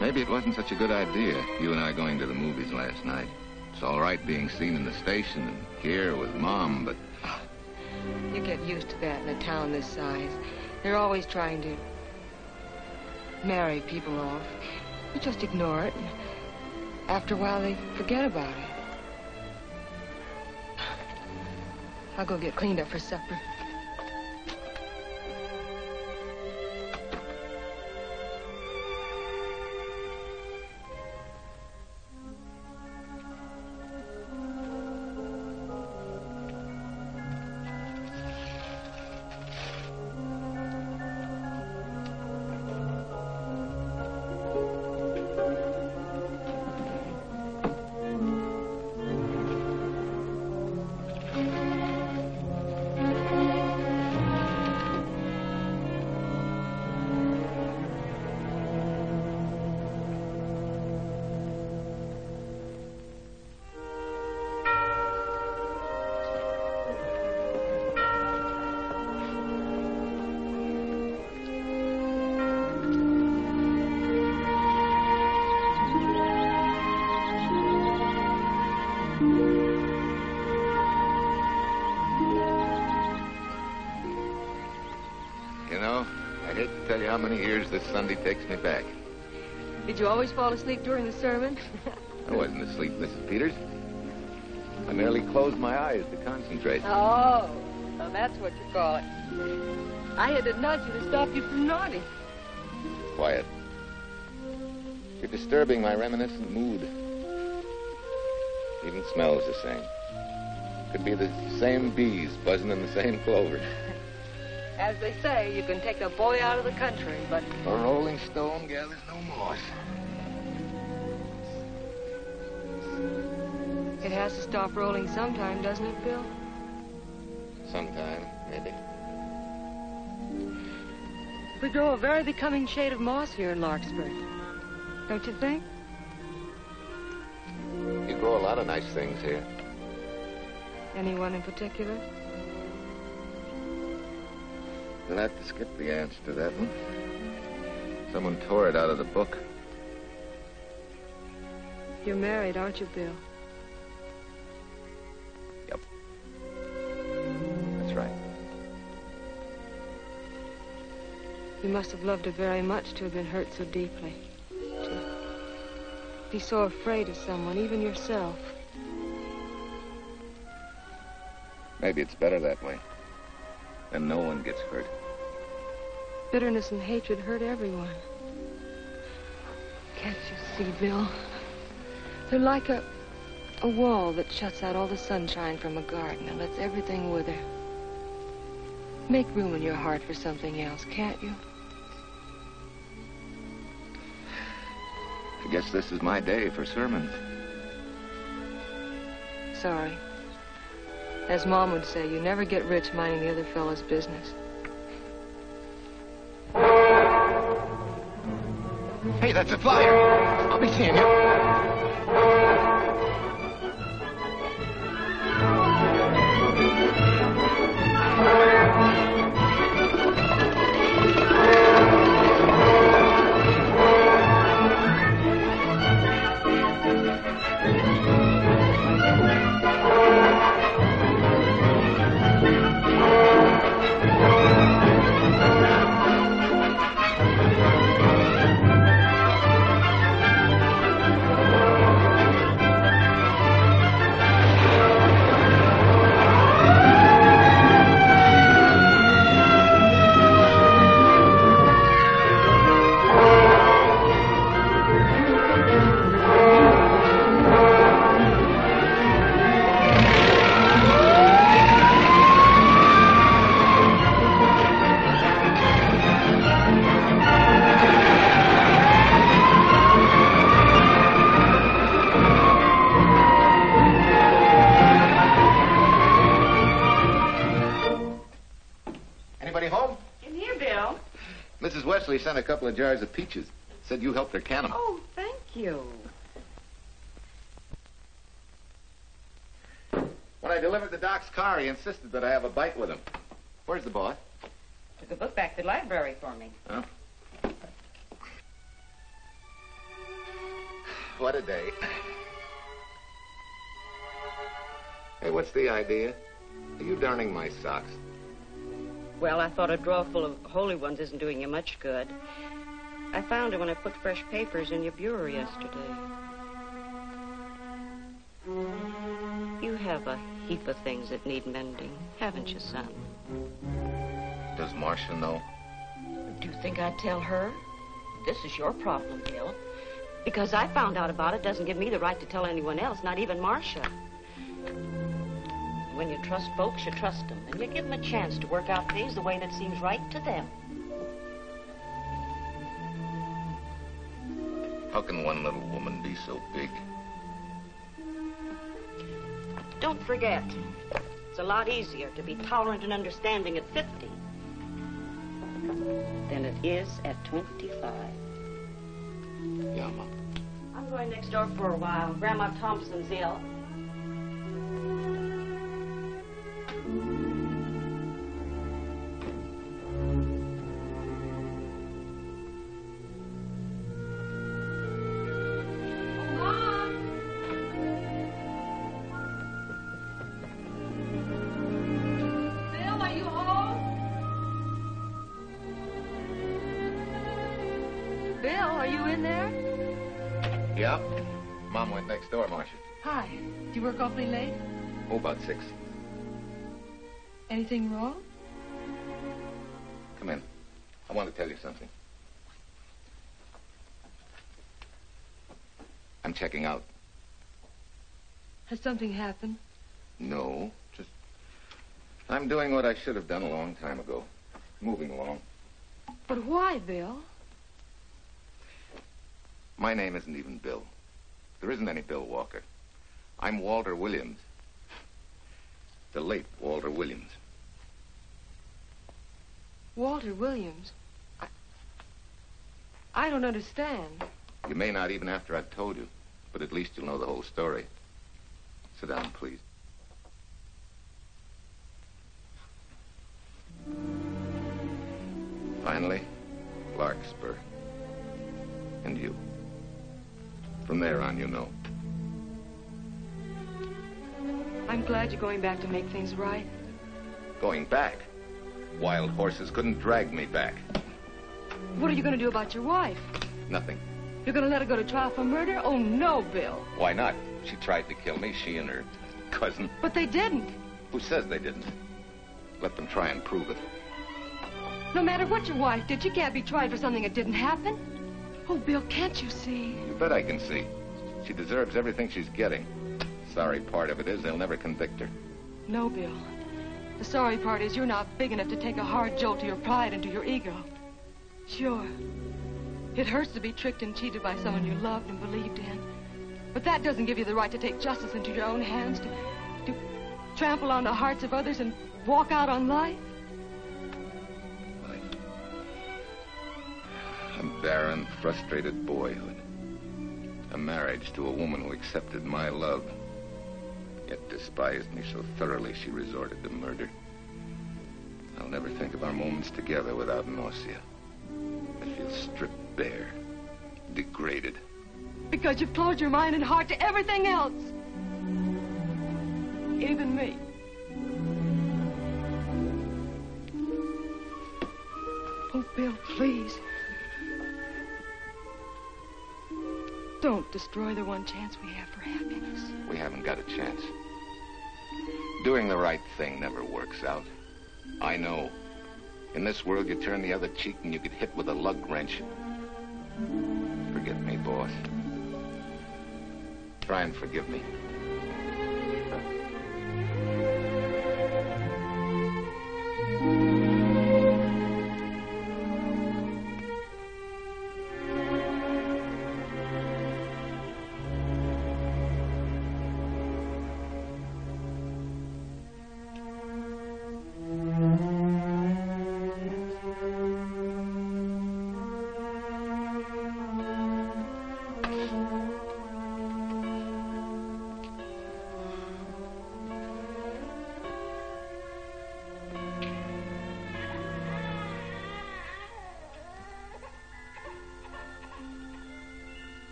maybe it wasn't such a good idea, you and I going to the movies last night. It's all right being seen in the station and here with Mom, but... You get used to that in a town this size. They're always trying to marry people off. You just ignore it, and after a while they forget about it. I'll go get cleaned up for supper. How many years this Sunday takes me back. Did you always fall asleep during the sermon? I wasn't asleep, Mrs. Peters. I merely closed my eyes to concentrate. Oh, so that's what you call it. I had to nudge you to stop you from nodding. Quiet. You're disturbing my reminiscent mood. Even smells the same. Could be the same bees buzzing in the same clover. As they say, you can take a boy out of the country, but... A rolling stone gathers no moss. It has to stop rolling sometime, doesn't it, Bill? Sometime, maybe. We grow a very becoming shade of moss here in Larkspur. Don't you think? You grow a lot of nice things here. Anyone in particular? You'll have to skip the answer to that one. Someone tore it out of the book. You're married, aren't you, Bill? Yep. That's right. You must have loved her very much to have been hurt so deeply. To be so afraid of someone, even yourself. Maybe it's better that way. And no one gets hurt. Bitterness and hatred hurt everyone. Can't you see, Bill? They're like a wall that shuts out all the sunshine from a garden and lets everything wither. Make room in your heart for something else, can't you? I guess this is my day for sermons. Sorry. As Mom would say, you never get rich minding the other fellow's business. Hey, that's a flyer. I'll be seeing you. Leslie sent a couple of jars of peaches. Said you helped her can them. Oh, thank you. When I delivered the doc's car, he insisted that I have a bite with him. Where's the boss? Took a book back to the library for me. Huh? What a day. Hey, what's the idea? Are you darning my socks? Well, I thought a drawer full of holy ones isn't doing you much good. I found it when I put fresh papers in your bureau yesterday. You have a heap of things that need mending, haven't you, son? Does Marcia know? Do you think I'd tell her? This is your problem, Bill. Because I found out about it doesn't give me the right to tell anyone else, not even Marcia. When you trust folks, you trust them, and you give them a chance to work out things the way that seems right to them. How can one little woman be so big? Don't forget, it's a lot easier to be tolerant and understanding at 50 than it is at 25. Yeah, Mom. I'm going next door for a while. Grandma Thompson's ill. Yeah? Mom went next door, Marcia. Hi. Do you work awfully late? Oh, about 6. Anything wrong? Come in. I want to tell you something. I'm checking out. Has something happened? No, just... I'm doing what I should have done a long time ago. Moving along. But why, Bill? My name isn't even Bill. There isn't any Bill Walker. I'm Walter Williams. The late Walter Williams. Walter Williams? I don't understand. You may not even after I've told you, but at least you'll know the whole story. Sit down, please. Finally, Larkspur. And you. From there on, you know. I'm glad you're going back to make things right. Going back? Wild horses couldn't drag me back. What are you going to do about your wife? Nothing. You're going to let her go to trial for murder? Oh, no, Bill. Why not? She tried to kill me, she and her cousin. But they didn't. Who says they didn't? Let them try and prove it. No matter what your wife did, she can't be tried for something that didn't happen. Oh, Bill, can't you see? You bet I can see. She deserves everything she's getting. Sorry part of it is they'll never convict her. No, Bill. The sorry part is you're not big enough to take a hard jolt to your pride and to your ego. Sure. It hurts to be tricked and cheated by someone you loved and believed in. But that doesn't give you the right to take justice into your own hands, to trample on the hearts of others and walk out on life. A barren, frustrated boyhood. A marriage to a woman who accepted my love, yet despised me so thoroughly she resorted to murder. I'll never think of our moments together without nausea. I feel stripped bare, degraded. Because you've closed your mind and heart to everything else. Even me. Oh, Bill, please. Don't destroy the one chance we have for happiness. We haven't got a chance. Doing the right thing never works out. I know. In this world, you turn the other cheek and you get hit with a lug wrench. Forget me, boss. Try and forgive me.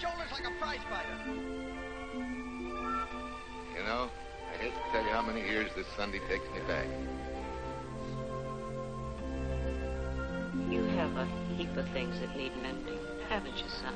shoulders like a prize fighter. You know, I hate to tell you how many years this Sunday takes me back. You have a heap of things that need mending, haven't you, son?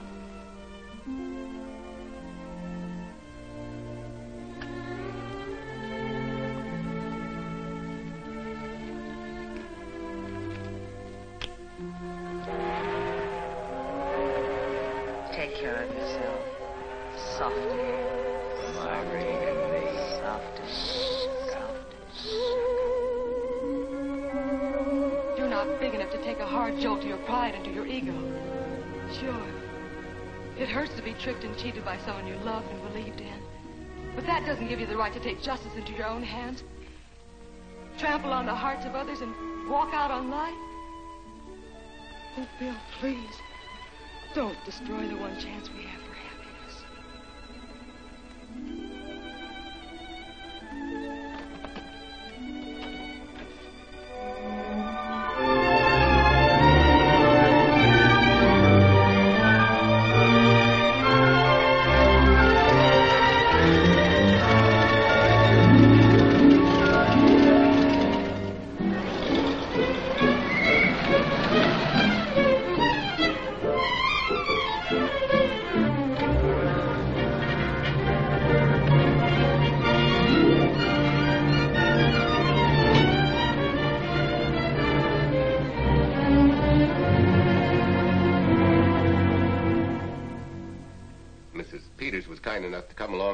Take care of yourself. Softly. You're not big enough to take a hard jolt to your pride and to your ego. Sure. It hurts to be tricked and cheated by someone you loved and believed in. But that doesn't give you the right to take justice into your own hands. Trample on the hearts of others and walk out on life. Oh, Bill, please. Don't destroy the one chance we have for happiness.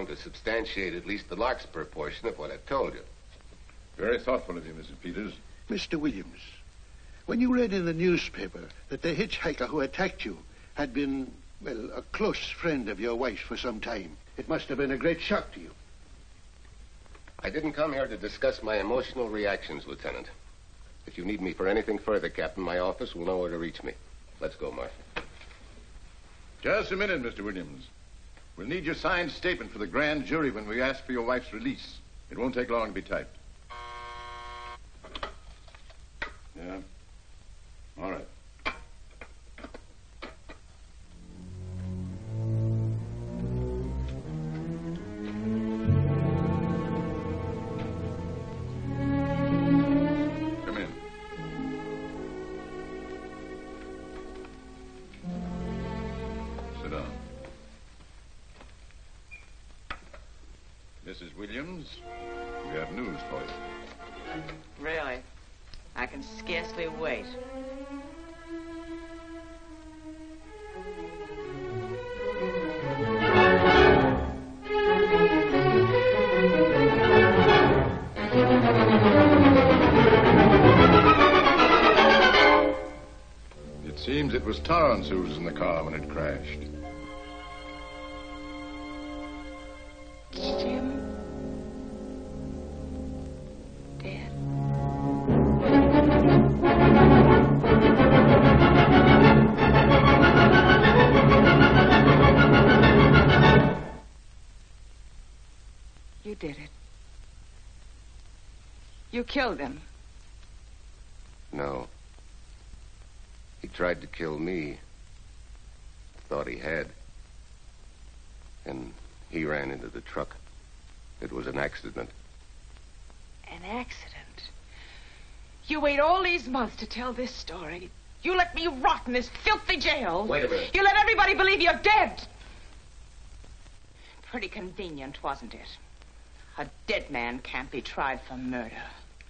To substantiate at least the Larkspur portion of what I've told you. Very thoughtful of you, Mrs. Peters. Mr. Williams, when you read in the newspaper that the hitchhiker who attacked you had been, well, a close friend of your wife's for some time, it must have been a great shock to you. I didn't come here to discuss my emotional reactions, Lieutenant. If you need me for anything further, Captain, my office will know where to reach me. Let's go, Martha. Just a minute, Mr. Williams. We'll need your signed statement for the grand jury when we ask for your wife's release. It won't take long to be typed. Yeah? All right. Come in. Sit down. Mrs. Williams, we have news for you. Really? I can scarcely wait. It seems it was Torrance who was in the car when it crashed. Jim? Dead? You did it. You killed him. No. He tried to kill me. Thought he had. And he ran into the truck. It was an accident. An accident? You wait all these months to tell this story. You let me rot in this filthy jail. Wait a minute. You let everybody believe you're dead. Pretty convenient, wasn't it? A dead man can't be tried for murder.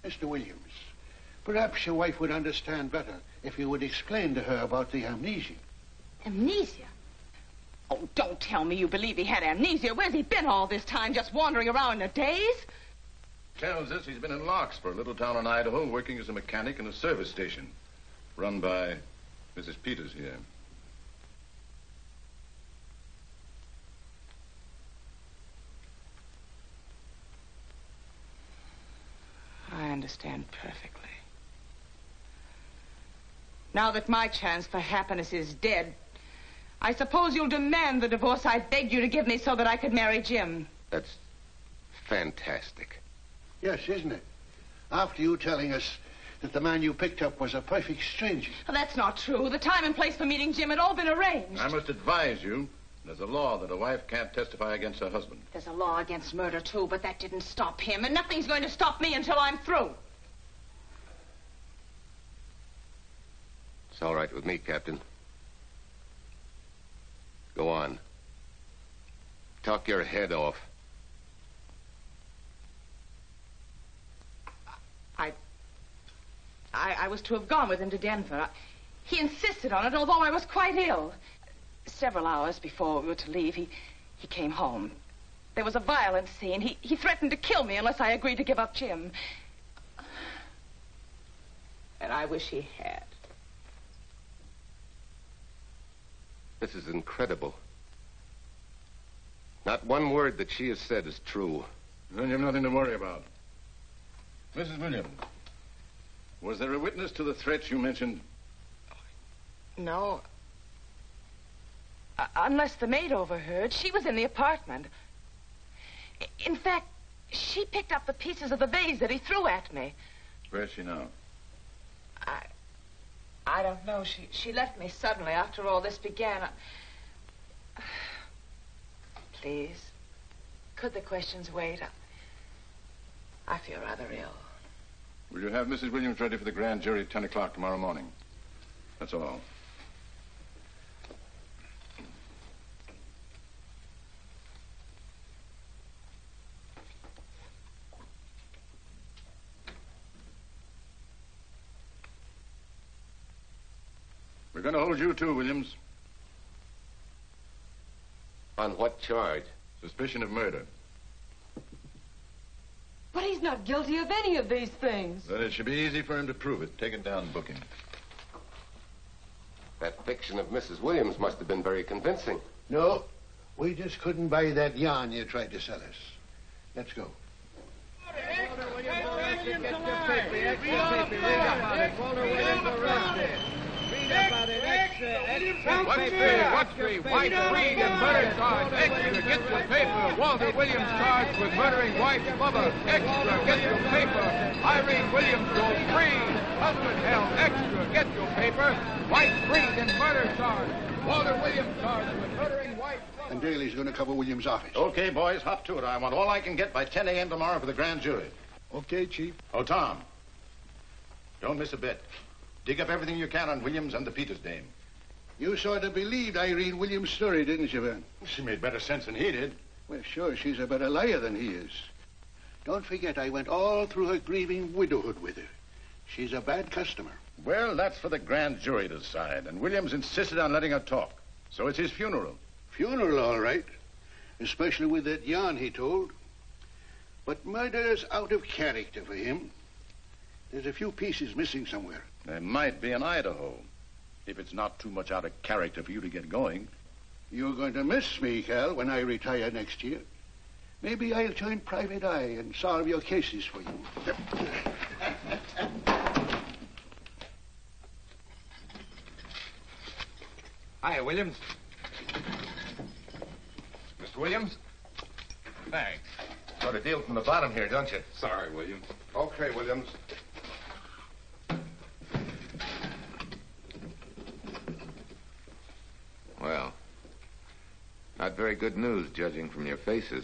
Mr. Williams, perhaps your wife would understand better if you would explain to her about the amnesia. Amnesia? Oh, don't tell me you believe he had amnesia. Where's he been all this time, just wandering around in a daze? Tells us he's been in Larkspur, a little town in Idaho, working as a mechanic in a service station. Run by Mrs. Peters here. I understand perfectly. Now that my chance for happiness is dead, I suppose you'll demand the divorce I begged you to give me so that I could marry Jim. That's fantastic. Yes, isn't it? After you telling us that the man you picked up was a perfect stranger. Well, that's not true. The time and place for meeting Jim had all been arranged. I must advise you There's a law that a wife can't testify against her husband. There's a law against murder, too, but that didn't stop him, and nothing's going to stop me until I'm through. It's all right with me, Captain. Go on. Talk your head off. I was to have gone with him to Denver. He insisted on it, although I was quite ill. Several hours before we were to leave, he came home. There was a violent scene. He threatened to kill me unless I agreed to give up Jim. And I wish he had. This is incredible. Not one word that she has said is true. Then you've nothing to worry about. Mrs. Williams, was there a witness to the threats you mentioned? No. Unless the maid overheard. She was in the apartment. In fact, she picked up the pieces of the vase that he threw at me. Where's she now? I don't know. She left me suddenly after all this began. Please, could the questions wait? I feel rather ill. Will you have Mrs. Williams ready for the grand jury at 10 o'clock tomorrow morning? That's all. We're going to hold you too, Williams. On what charge? Suspicion of murder. But he's not guilty of any of these things. Then it should be easy for him to prove it. Take it down and book him. That fiction of Mrs. Williams must have been very convincing. No, we just couldn't buy that yarn you tried to sell us. Let's go. What's the White Reid and murder charge? Extra, get your paper. Walter Williams charged with murdering wife's mother. Extra, get your paper. Irene Williams goes free. Husband held. Extra, get your paper. White Reid and murder charge. Walter Williams charged with murdering wife's mother. And Daly's going to cover Williams' office. Okay, boys, hop to it. I want all I can get by 10 a.m. tomorrow for the grand jury. Okay, Chief. Oh, Tom, don't miss a bit. Dig up everything you can on Williams and the Peters dame. You sort of believed Irene Williams' story, didn't you, Vern? She made better sense than he did. Well, sure, she's a better liar than he is. Don't forget, I went all through her grieving widowhood with her. She's a bad customer. Well, that's for the grand jury to decide, and Williams insisted on letting her talk. So it's his funeral. Funeral, all right. Especially with that yarn he told. But murder's out of character for him. There's a few pieces missing somewhere. There might be in Idaho, if it's not too much out of character for you to get going. You're going to miss me, Cal, when I retire next year. Maybe I'll join Private Eye and solve your cases for you. Hi, Williams. Mr. Williams? Thanks. Got a deal from the bottom here, don't you? Sorry, Williams. Okay, Williams. Well, not very good news, judging from your faces.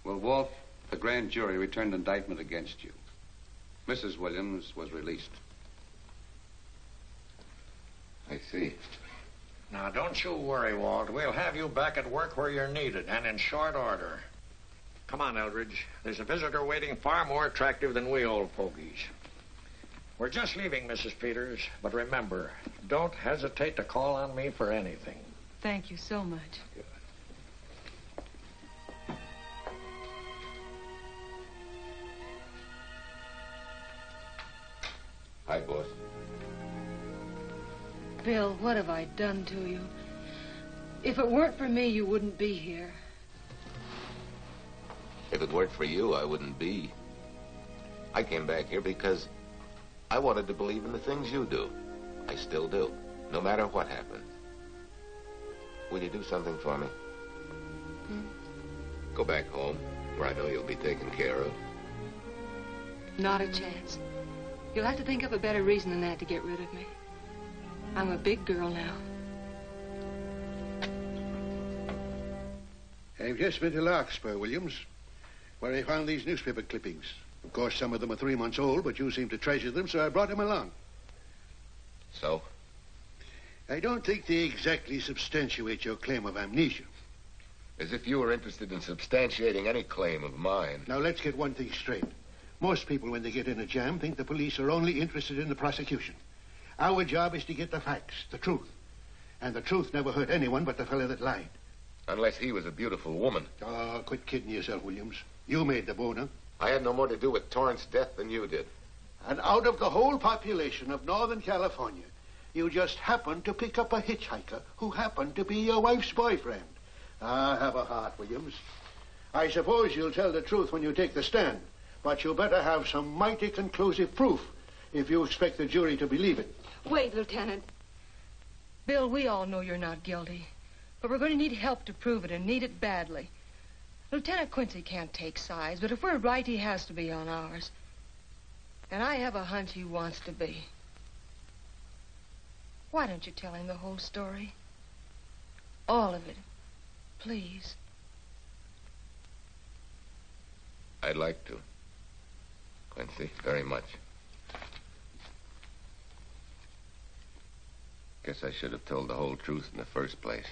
Well, Walt, the grand jury returned indictment against you. Mrs. Williams was released. I see. Now, don't you worry, Walt. We'll have you back at work where you're needed, and in short order. Come on, Eldridge. There's a visitor waiting far more attractive than we old fogies. We're just leaving, Mrs. Peters, but remember, don't hesitate to call on me for anything. Thank you so much. Hi, boss. Bill, what have I done to you? If it weren't for me, you wouldn't be here. If it weren't for you, I wouldn't be. I came back here because I wanted to believe in the things you do. I still do, no matter what happens. Will you do something for me? Go back home, where I know you'll be taken care of. Not a chance. You'll have to think of a better reason than that to get rid of me. I'm a big girl now. I've just been to Larkspur, Williams, where I found these newspaper clippings. Of course, some of them are 3 months old, but you seem to treasure them, so I brought them along. So? I don't think they exactly substantiate your claim of amnesia. As if you were interested in substantiating any claim of mine. Now, let's get one thing straight. Most people, when they get in a jam, think the police are only interested in the prosecution. Our job is to get the facts, the truth. And the truth never hurt anyone but the fellow that lied. Unless he was a beautiful woman. Oh, quit kidding yourself, Williams. You made the boner. I had no more to do with Torrance's death than you did. And out of the whole population of Northern California, you just happened to pick up a hitchhiker who happened to be your wife's boyfriend. Ah, have a heart, Williams. I suppose you'll tell the truth when you take the stand, but you better have some mighty conclusive proof if you expect the jury to believe it. Wait, Lieutenant. Bill, we all know you're not guilty, but we're going to need help to prove it, and need it badly. Lieutenant Quincy can't take sides, but if we're right, he has to be on ours. And I have a hunch he wants to be. Why don't you tell him the whole story? All of it. Please. I'd like to, Quincy, very much. Guess I should have told the whole truth in the first place.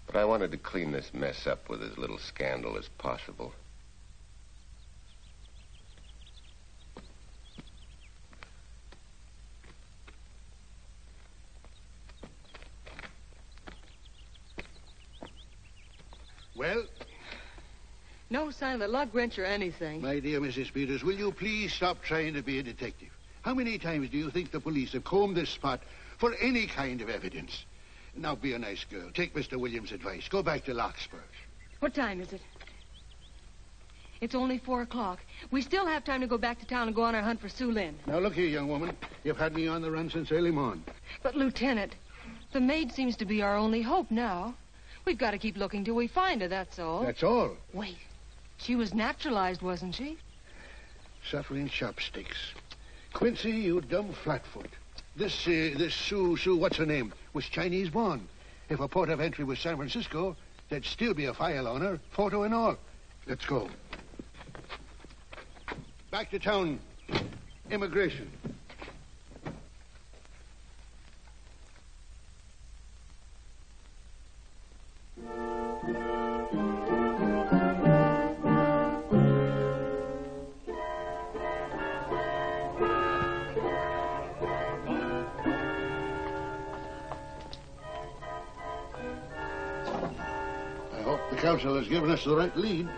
But I wanted to clean this mess up with as little scandal as possible. Well? No sign of the lug wrench or anything. My dear Mrs. Peters, will you please stop trying to be a detective? How many times do you think the police have combed this spot for any kind of evidence? Now, be a nice girl. Take Mr. Williams' advice. Go back to Larkspur. What time is it? It's only 4 o'clock. We still have time to go back to town and go on our hunt for Sue Lynn. Now, look here, young woman. You've had me on the run since early morning. But, Lieutenant, the maid seems to be our only hope now. We've got to keep looking till we find her, that's all. That's all? Wait. She was naturalized, wasn't she? Suffering chopsticks. Quincy, you dumb flatfoot. This Sue, what's her name, was Chinese born. If her port of entry was San Francisco, there'd still be a file on her, photo and all. Let's go. Back to town. Immigration. The council has given us the right lead.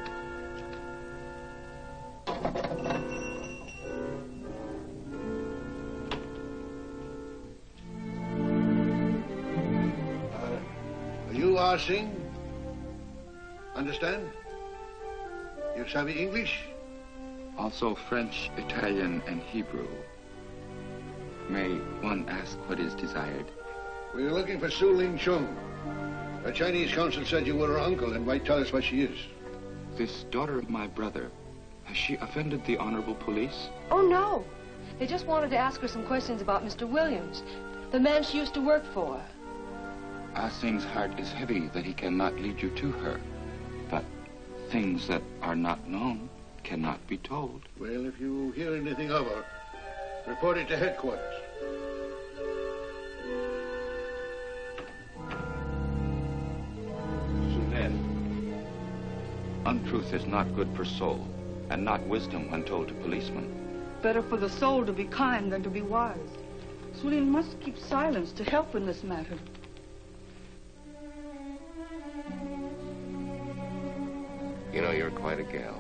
Are you Arsing? Understand? You savvy English? Also French, Italian, and Hebrew. May one ask what is desired? We're looking for Su Ling Chung. The Chinese consul said you were her uncle and might tell us what she is. This daughter of my brother, has she offended the honorable police? Oh, no. They just wanted to ask her some questions about Mr. Williams, the man she used to work for. Ah Sing's heart is heavy that he cannot lead you to her. But things that are not known cannot be told. Well, if you hear anything of her, report it to headquarters. Untruth is not good for soul, and not wisdom when told to policemen. Better for the soul to be kind than to be wise. Su Lin must keep silence to help in this matter. You know, you're quite a gal.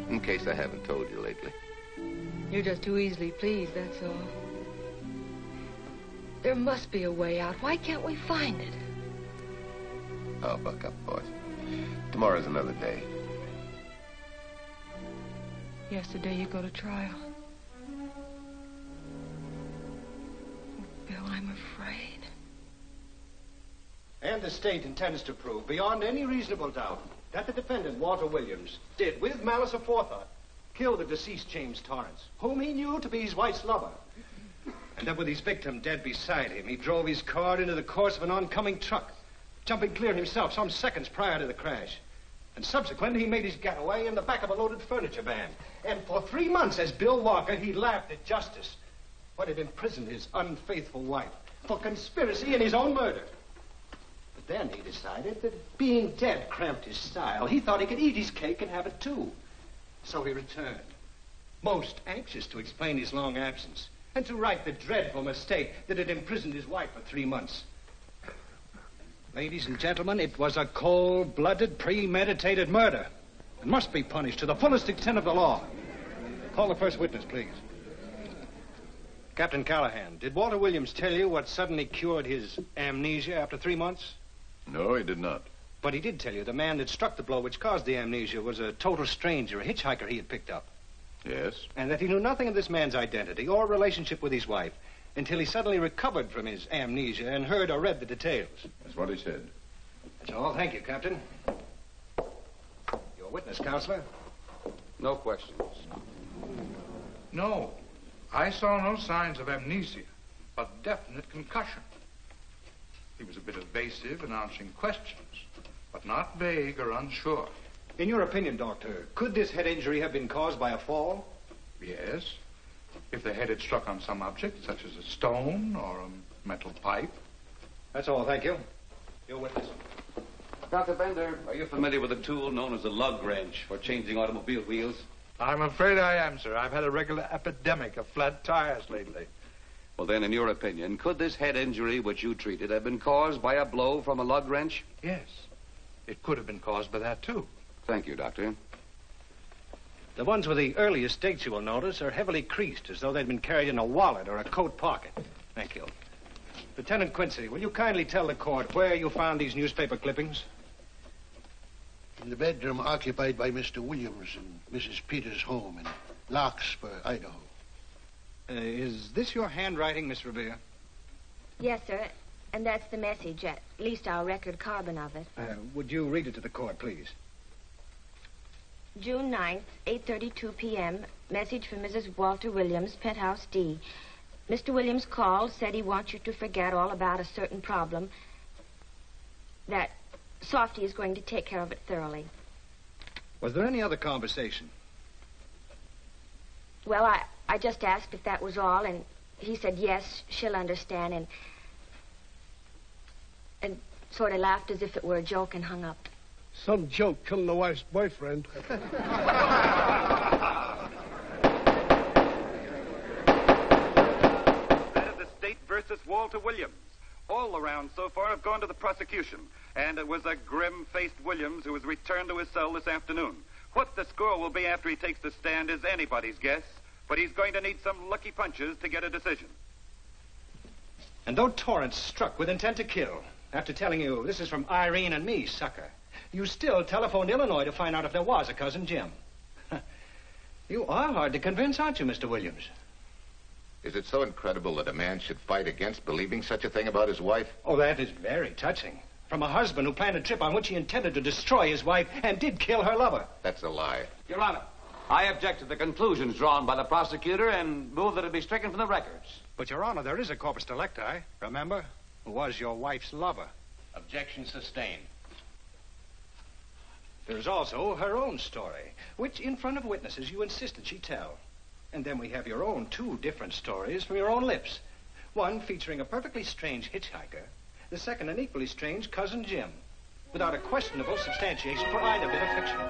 In case I haven't told you lately. You're just too easily pleased, that's all. There must be a way out. Why can't we find it? Oh, buck up, boys. Tomorrow's another day. Yesterday you go to trial. Oh, Bill, I'm afraid. And the state intends to prove, beyond any reasonable doubt, that the defendant, Walter Williams, did, with malice aforethought, kill the deceased James Torrance, whom he knew to be his wife's lover. And that with his victim dead beside him, he drove his car into the course of an oncoming truck. jumping clear himself some seconds prior to the crash. And subsequently, he made his getaway in the back of a loaded furniture van. And for 3 months, as Bill Walker, he laughed at justice. But had imprisoned his unfaithful wife for conspiracy in his own murder. But then he decided that being dead cramped his style. He thought he could eat his cake and have it too. So he returned, most anxious to explain his long absence and to right the dreadful mistake that had imprisoned his wife for 3 months. Ladies and gentlemen, it was a cold-blooded, premeditated murder and must be punished to the fullest extent of the law. Call the first witness, please. Captain Callahan, did Walter Williams tell you what suddenly cured his amnesia after 3 months? No, he did not. But he did tell you the man that struck the blow which caused the amnesia was a total stranger, a hitchhiker he had picked up. Yes? And that he knew nothing of this man's identity or relationship with his wife until he suddenly recovered from his amnesia and heard or read the details. That's what he said. That's all. Thank you, Captain. Your witness, Counselor. No questions. No. I saw no signs of amnesia, but definite concussion. He was a bit evasive in answering questions, but not vague or unsure. In your opinion, Doctor, could this head injury have been caused by a fall? Yes. If the head had struck on some object, such as a stone or a metal pipe. That's all, thank you. Your witness. Dr. Bender, are you familiar with a tool known as a lug wrench for changing automobile wheels? I'm afraid I am, sir. I've had a regular epidemic of flat tires lately. Well, then, in your opinion, could this head injury which you treated have been caused by a blow from a lug wrench? Yes. It could have been caused by that, too. Thank you, Doctor. The ones with the earliest dates, you will notice, are heavily creased, as though they'd been carried in a wallet or a coat pocket. Thank you. Lieutenant Quincy, will you kindly tell the court where you found these newspaper clippings? In the bedroom occupied by Mr. Williams in Mrs. Peters' home in Larkspur, Idaho. Is this your handwriting, Miss Revere? Yes, sir. And that's the message, at least our record carbon of it. Would you read it to the court, please? June 9th, 8:32 p.m. Message from Mrs. Walter Williams, Penthouse D. Mr. Williams called, said he wants you to forget all about a certain problem. That Softy is going to take care of it thoroughly. Was there any other conversation? Well, I just asked if that was all, and he said yes, she'll understand, and sort of laughed as if it were a joke and hung up. Some joke killing the wife's boyfriend. Head of the state versus Walter Williams. All the rounds so far have gone to the prosecution, and it was a grim-faced Williams who was returned to his cell this afternoon. What the score will be after he takes the stand is anybody's guess, but he's going to need some lucky punches to get a decision. And though Torrance struck with intent to kill, after telling you this is from Irene and me, sucker, you still telephoned Illinois to find out if there was a cousin Jim. You are hard to convince, aren't you, Mr. Williams? Is it so incredible that a man should fight against believing such a thing about his wife? Oh, that is very touching. From a husband who planned a trip on which he intended to destroy his wife and did kill her lover. That's a lie. Your Honor, I object to the conclusions drawn by the prosecutor and move that it be stricken from the records. But, Your Honor, there is a corpus delicti, remember, who was your wife's lover. Objection sustained. There's also her own story, which, in front of witnesses, you insisted she tell. And then we have your own two different stories from your own lips. One featuring a perfectly strange hitchhiker, the second an equally strange cousin Jim, without a questionable substantiation for either bit of fiction.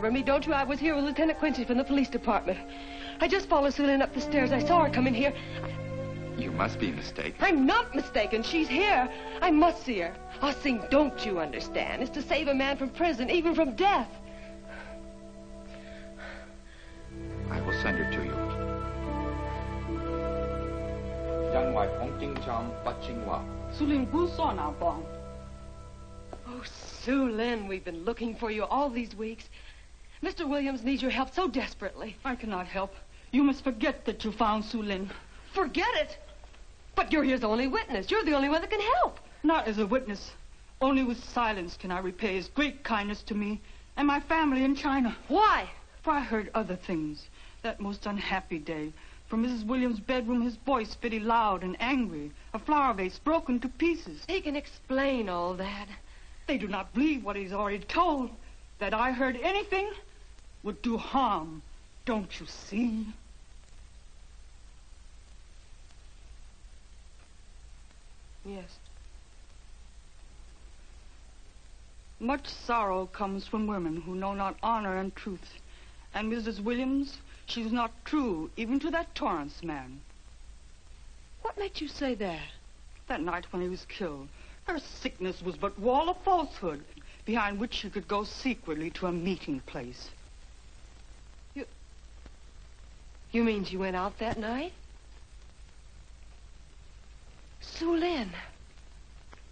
remember me, don't you? I was here with Lieutenant Quincy from the police department. I just followed Sue Lynn up the stairs. I saw her coming here. You must be mistaken. I'm not mistaken. She's here. I must see her. Our thing, don't you understand, is to save a man from prison, even from death. I will send her to you. Oh, Sue Lynn, we've been looking for you all these weeks. Mr. Williams needs your help so desperately. I cannot help. You must forget that you found Sue Lynn. Forget it? But you're here as the only witness. You're the only one that can help. Not as a witness. Only with silence can I repay his great kindness to me and my family in China. Why? For I heard other things. That most unhappy day. From Mrs. Williams' bedroom, his voice very loud and angry. A flower vase broken to pieces. He can explain all that. They do not believe what he's already told. That I heard anything would do harm. Don't you see? Yes. Much sorrow comes from women who know not honor and truth. And Mrs. Williams, she was not true even to that Torrance man. What made you say that? That night when he was killed, her sickness was but wall of falsehood, behind which she could go secretly to a meeting place. You mean she went out that night? Sue Lynn,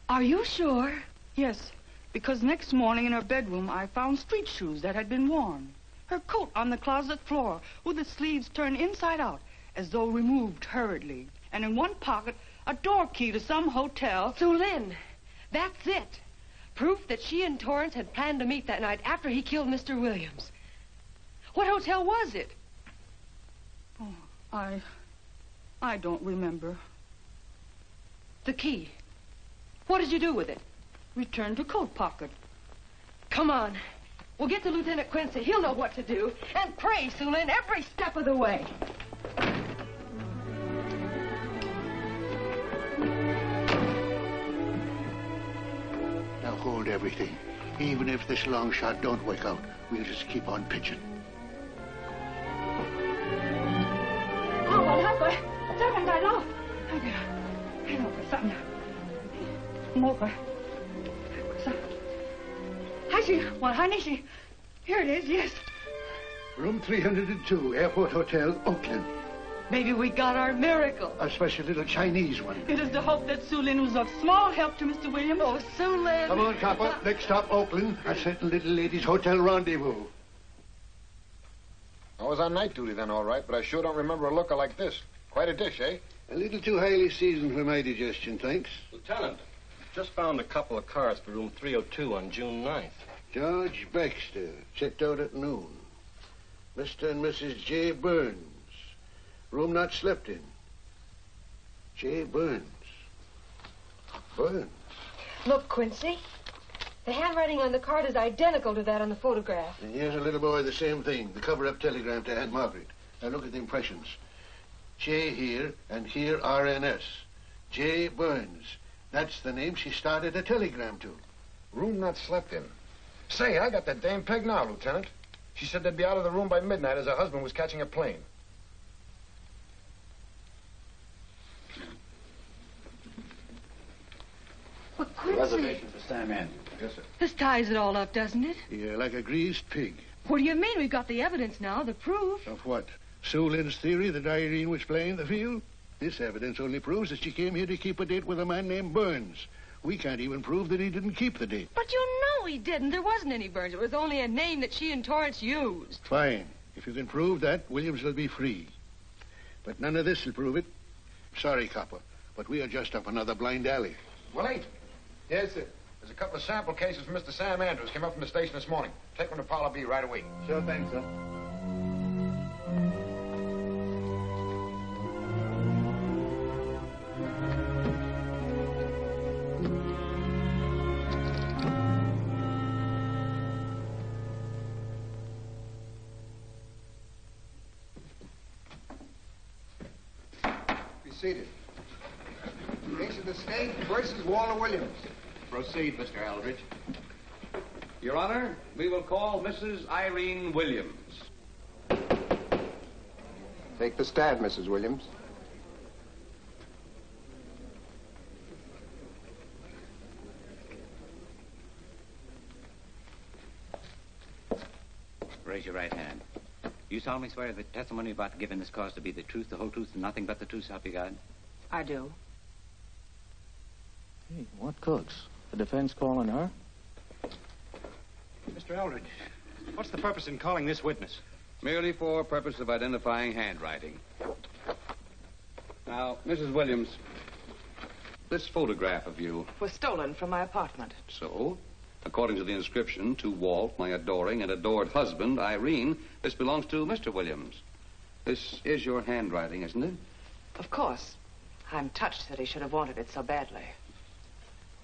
are you sure? Yes, because next morning in her bedroom I found street shoes that had been worn. Her coat on the closet floor with the sleeves turned inside out as though removed hurriedly. And in one pocket, a door key to some hotel. Sue Lynn, that's it. Proof that she and Torrance had planned to meet that night after he killed Mr. Williams. What hotel was it? Oh, I don't remember. The key. What did you do with it? Returned to coat pocket. Come on. We'll get to Lieutenant Quincy. He'll know what to do. And pray, Sue Lynn, every step of the way. Now hold everything. Even if this long shot don't work out, we'll just keep on pitching. Here it is, yes. Room 302, Airport Hotel, Oakland. Maybe we got our miracle. A special little Chinese one. It is to hope that Sue Lynn was of small help to Mr. Williams. Oh, Sue Lynn. Come on, Copper. Next stop, Oakland. A certain little lady's hotel rendezvous. I was on night duty then, all right, but I sure don't remember a looker like this. Quite a dish, eh? A little too highly seasoned for my digestion, thanks. Lieutenant, just found a couple of cars for room 302 on June 9th. George Baxter, checked out at noon. Mr. and Mrs. J. Burns. Room not slept in. J. Burns. Burns. Look, Quincy. The handwriting on the card is identical to that on the photograph. And here's a little boy, the same thing. The cover-up telegram to Aunt Margaret. Now look at the impressions. J here, and here RNS. J. Burns. That's the name she started a telegram to. Room not slept in. Say, I got that dame pegged now, Lieutenant. She said they'd be out of the room by midnight as her husband was catching a plane. But Quincy... Reservation for Sam Andrews. Yes, sir. This ties it all up, doesn't it? Yeah, like a greased pig. What do you mean? We've got the evidence now, the proof. Of what? Sue Lynn's theory that Irene was playing the field? This evidence only proves that she came here to keep a date with a man named Burns. We can't even prove that he didn't keep the date. But you know he didn't. There wasn't any Burns. It was only a name that she and Torrance used. Fine. If you can prove that, Williams will be free. But none of this will prove it. Sorry, Copper, but we are just up another blind alley. Willie? Yes, sir. There's a couple of sample cases from Mr. Sam Andrews. Came up from the station this morning. Take them to Parlor B right away. Sure thing, sir. Be seated. Case of the state versus Walter Williams. Proceed, Mr. Aldridge. Your Honor, we will call Mrs. Irene Williams. Take the stand, Mrs. Williams. Raise your right hand. You solemnly swear the testimony about to give in this cause to be the truth, the whole truth, and nothing but the truth, so help you God? I do. Hey, what cooks? The defense calling her? Mr. Eldridge, what's the purpose in calling this witness? Merely for purpose of identifying handwriting. Now, Mrs. Williams, this photograph of you... was stolen from my apartment. So, according to the inscription, to Walt, my adoring and adored husband, Irene, this belongs to Mr. Williams. This is your handwriting, isn't it? Of course. I'm touched that he should have wanted it so badly.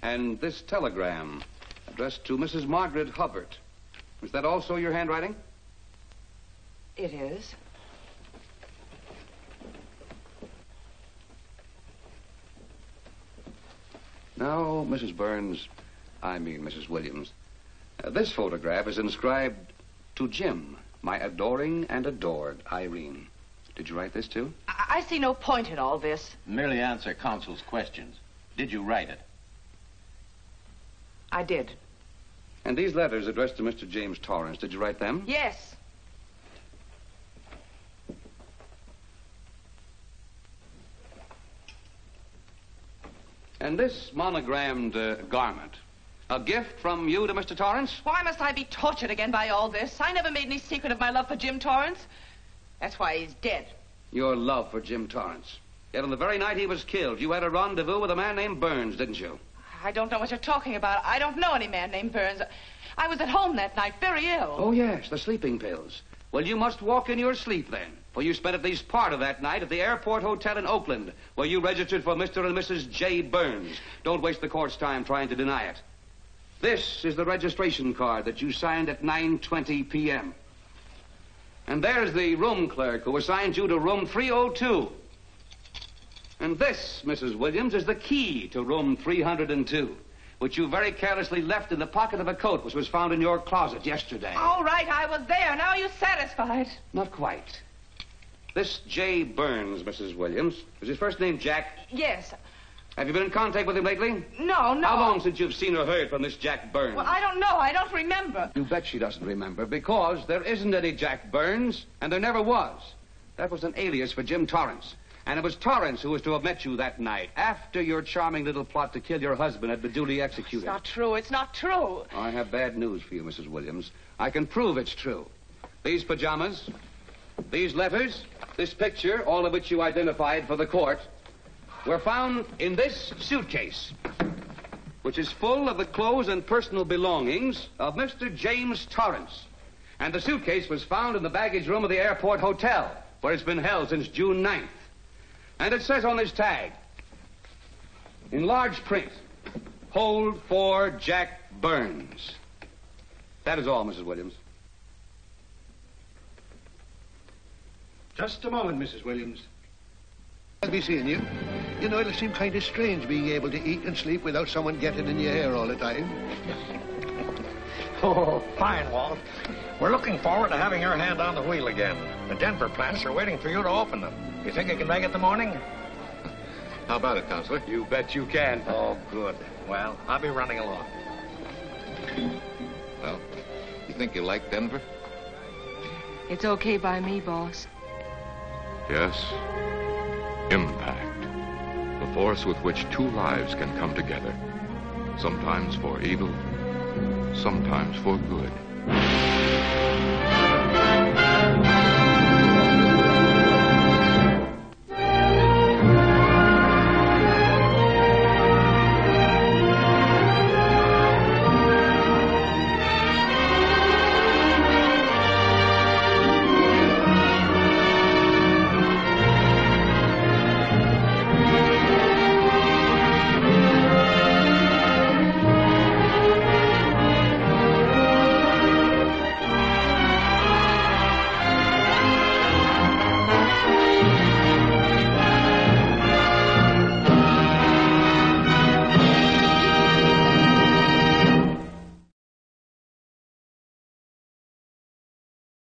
And this telegram, addressed to Mrs. Margaret Hubbard, is that also your handwriting? It is. Now, Mrs. Mrs. Williams, this photograph is inscribed to Jim, my adoring and adored Irene. Did you write this, too? I see no point in all this. Merely answer counsel's questions. Did you write it? I did. And these letters addressed to Mr. James Torrance, did you write them? Yes. And this monogrammed garment, a gift from you to Mr. Torrance? Why must I be tortured again by all this? I never made any secret of my love for Jim Torrance. That's why he's dead. Your love for Jim Torrance. Yet on the very night he was killed, you had a rendezvous with a man named Burns, didn't you? I don't know what you're talking about. I don't know any man named Burns. I was at home that night, very ill. Oh, yes, the sleeping pills. Well, you must walk in your sleep then, for you spent at least part of that night at the airport hotel in Oakland, where you registered for Mr. and Mrs. J. Burns. Don't waste the court's time trying to deny it. This is the registration card that you signed at 9:20 p.m. And there's the room clerk who assigned you to room 302. And this, Mrs. Williams, is the key to room 302, which you very carelessly left in the pocket of a coat which was found in your closet yesterday. All right, I was there. Now are you satisfied? Not quite. This J. Burns, Mrs. Williams, was his first name Jack? Yes. Have you been in contact with him lately? No. How long since you've seen or heard from this Jack Burns? Well, I don't know. I don't remember. You bet she doesn't remember, because there isn't any Jack Burns, and there never was. That was an alias for Jim Torrance. And it was Torrance who was to have met you that night, after your charming little plot to kill your husband had been duly executed. It's not true. It's not true. I have bad news for you, Mrs. Williams. I can prove it's true. These pajamas, these letters, this picture, all of which you identified for the court, were found in this suitcase, which is full of the clothes and personal belongings of Mr. James Torrance. And the suitcase was found in the baggage room of the airport hotel, where it's been held since June 9th. And it says on this tag, in large print, hold for Jack Burns. That is all, Mrs. Williams. Just a moment, Mrs. Williams. I'll be seeing you. You know, it'll seem kind of strange being able to eat and sleep without someone getting in your hair all the time. Oh, fine, Walt. We're looking forward to having your hand on the wheel again. The Denver plants are waiting for you to open them. You think you can make it in the morning? How about it, Counselor? You bet you can. Oh, good. Well, I'll be running along. Well, you think you like Denver? It's okay by me, boss. Yes. Impact. The force with which two lives can come together. Sometimes for evil, sometimes for good.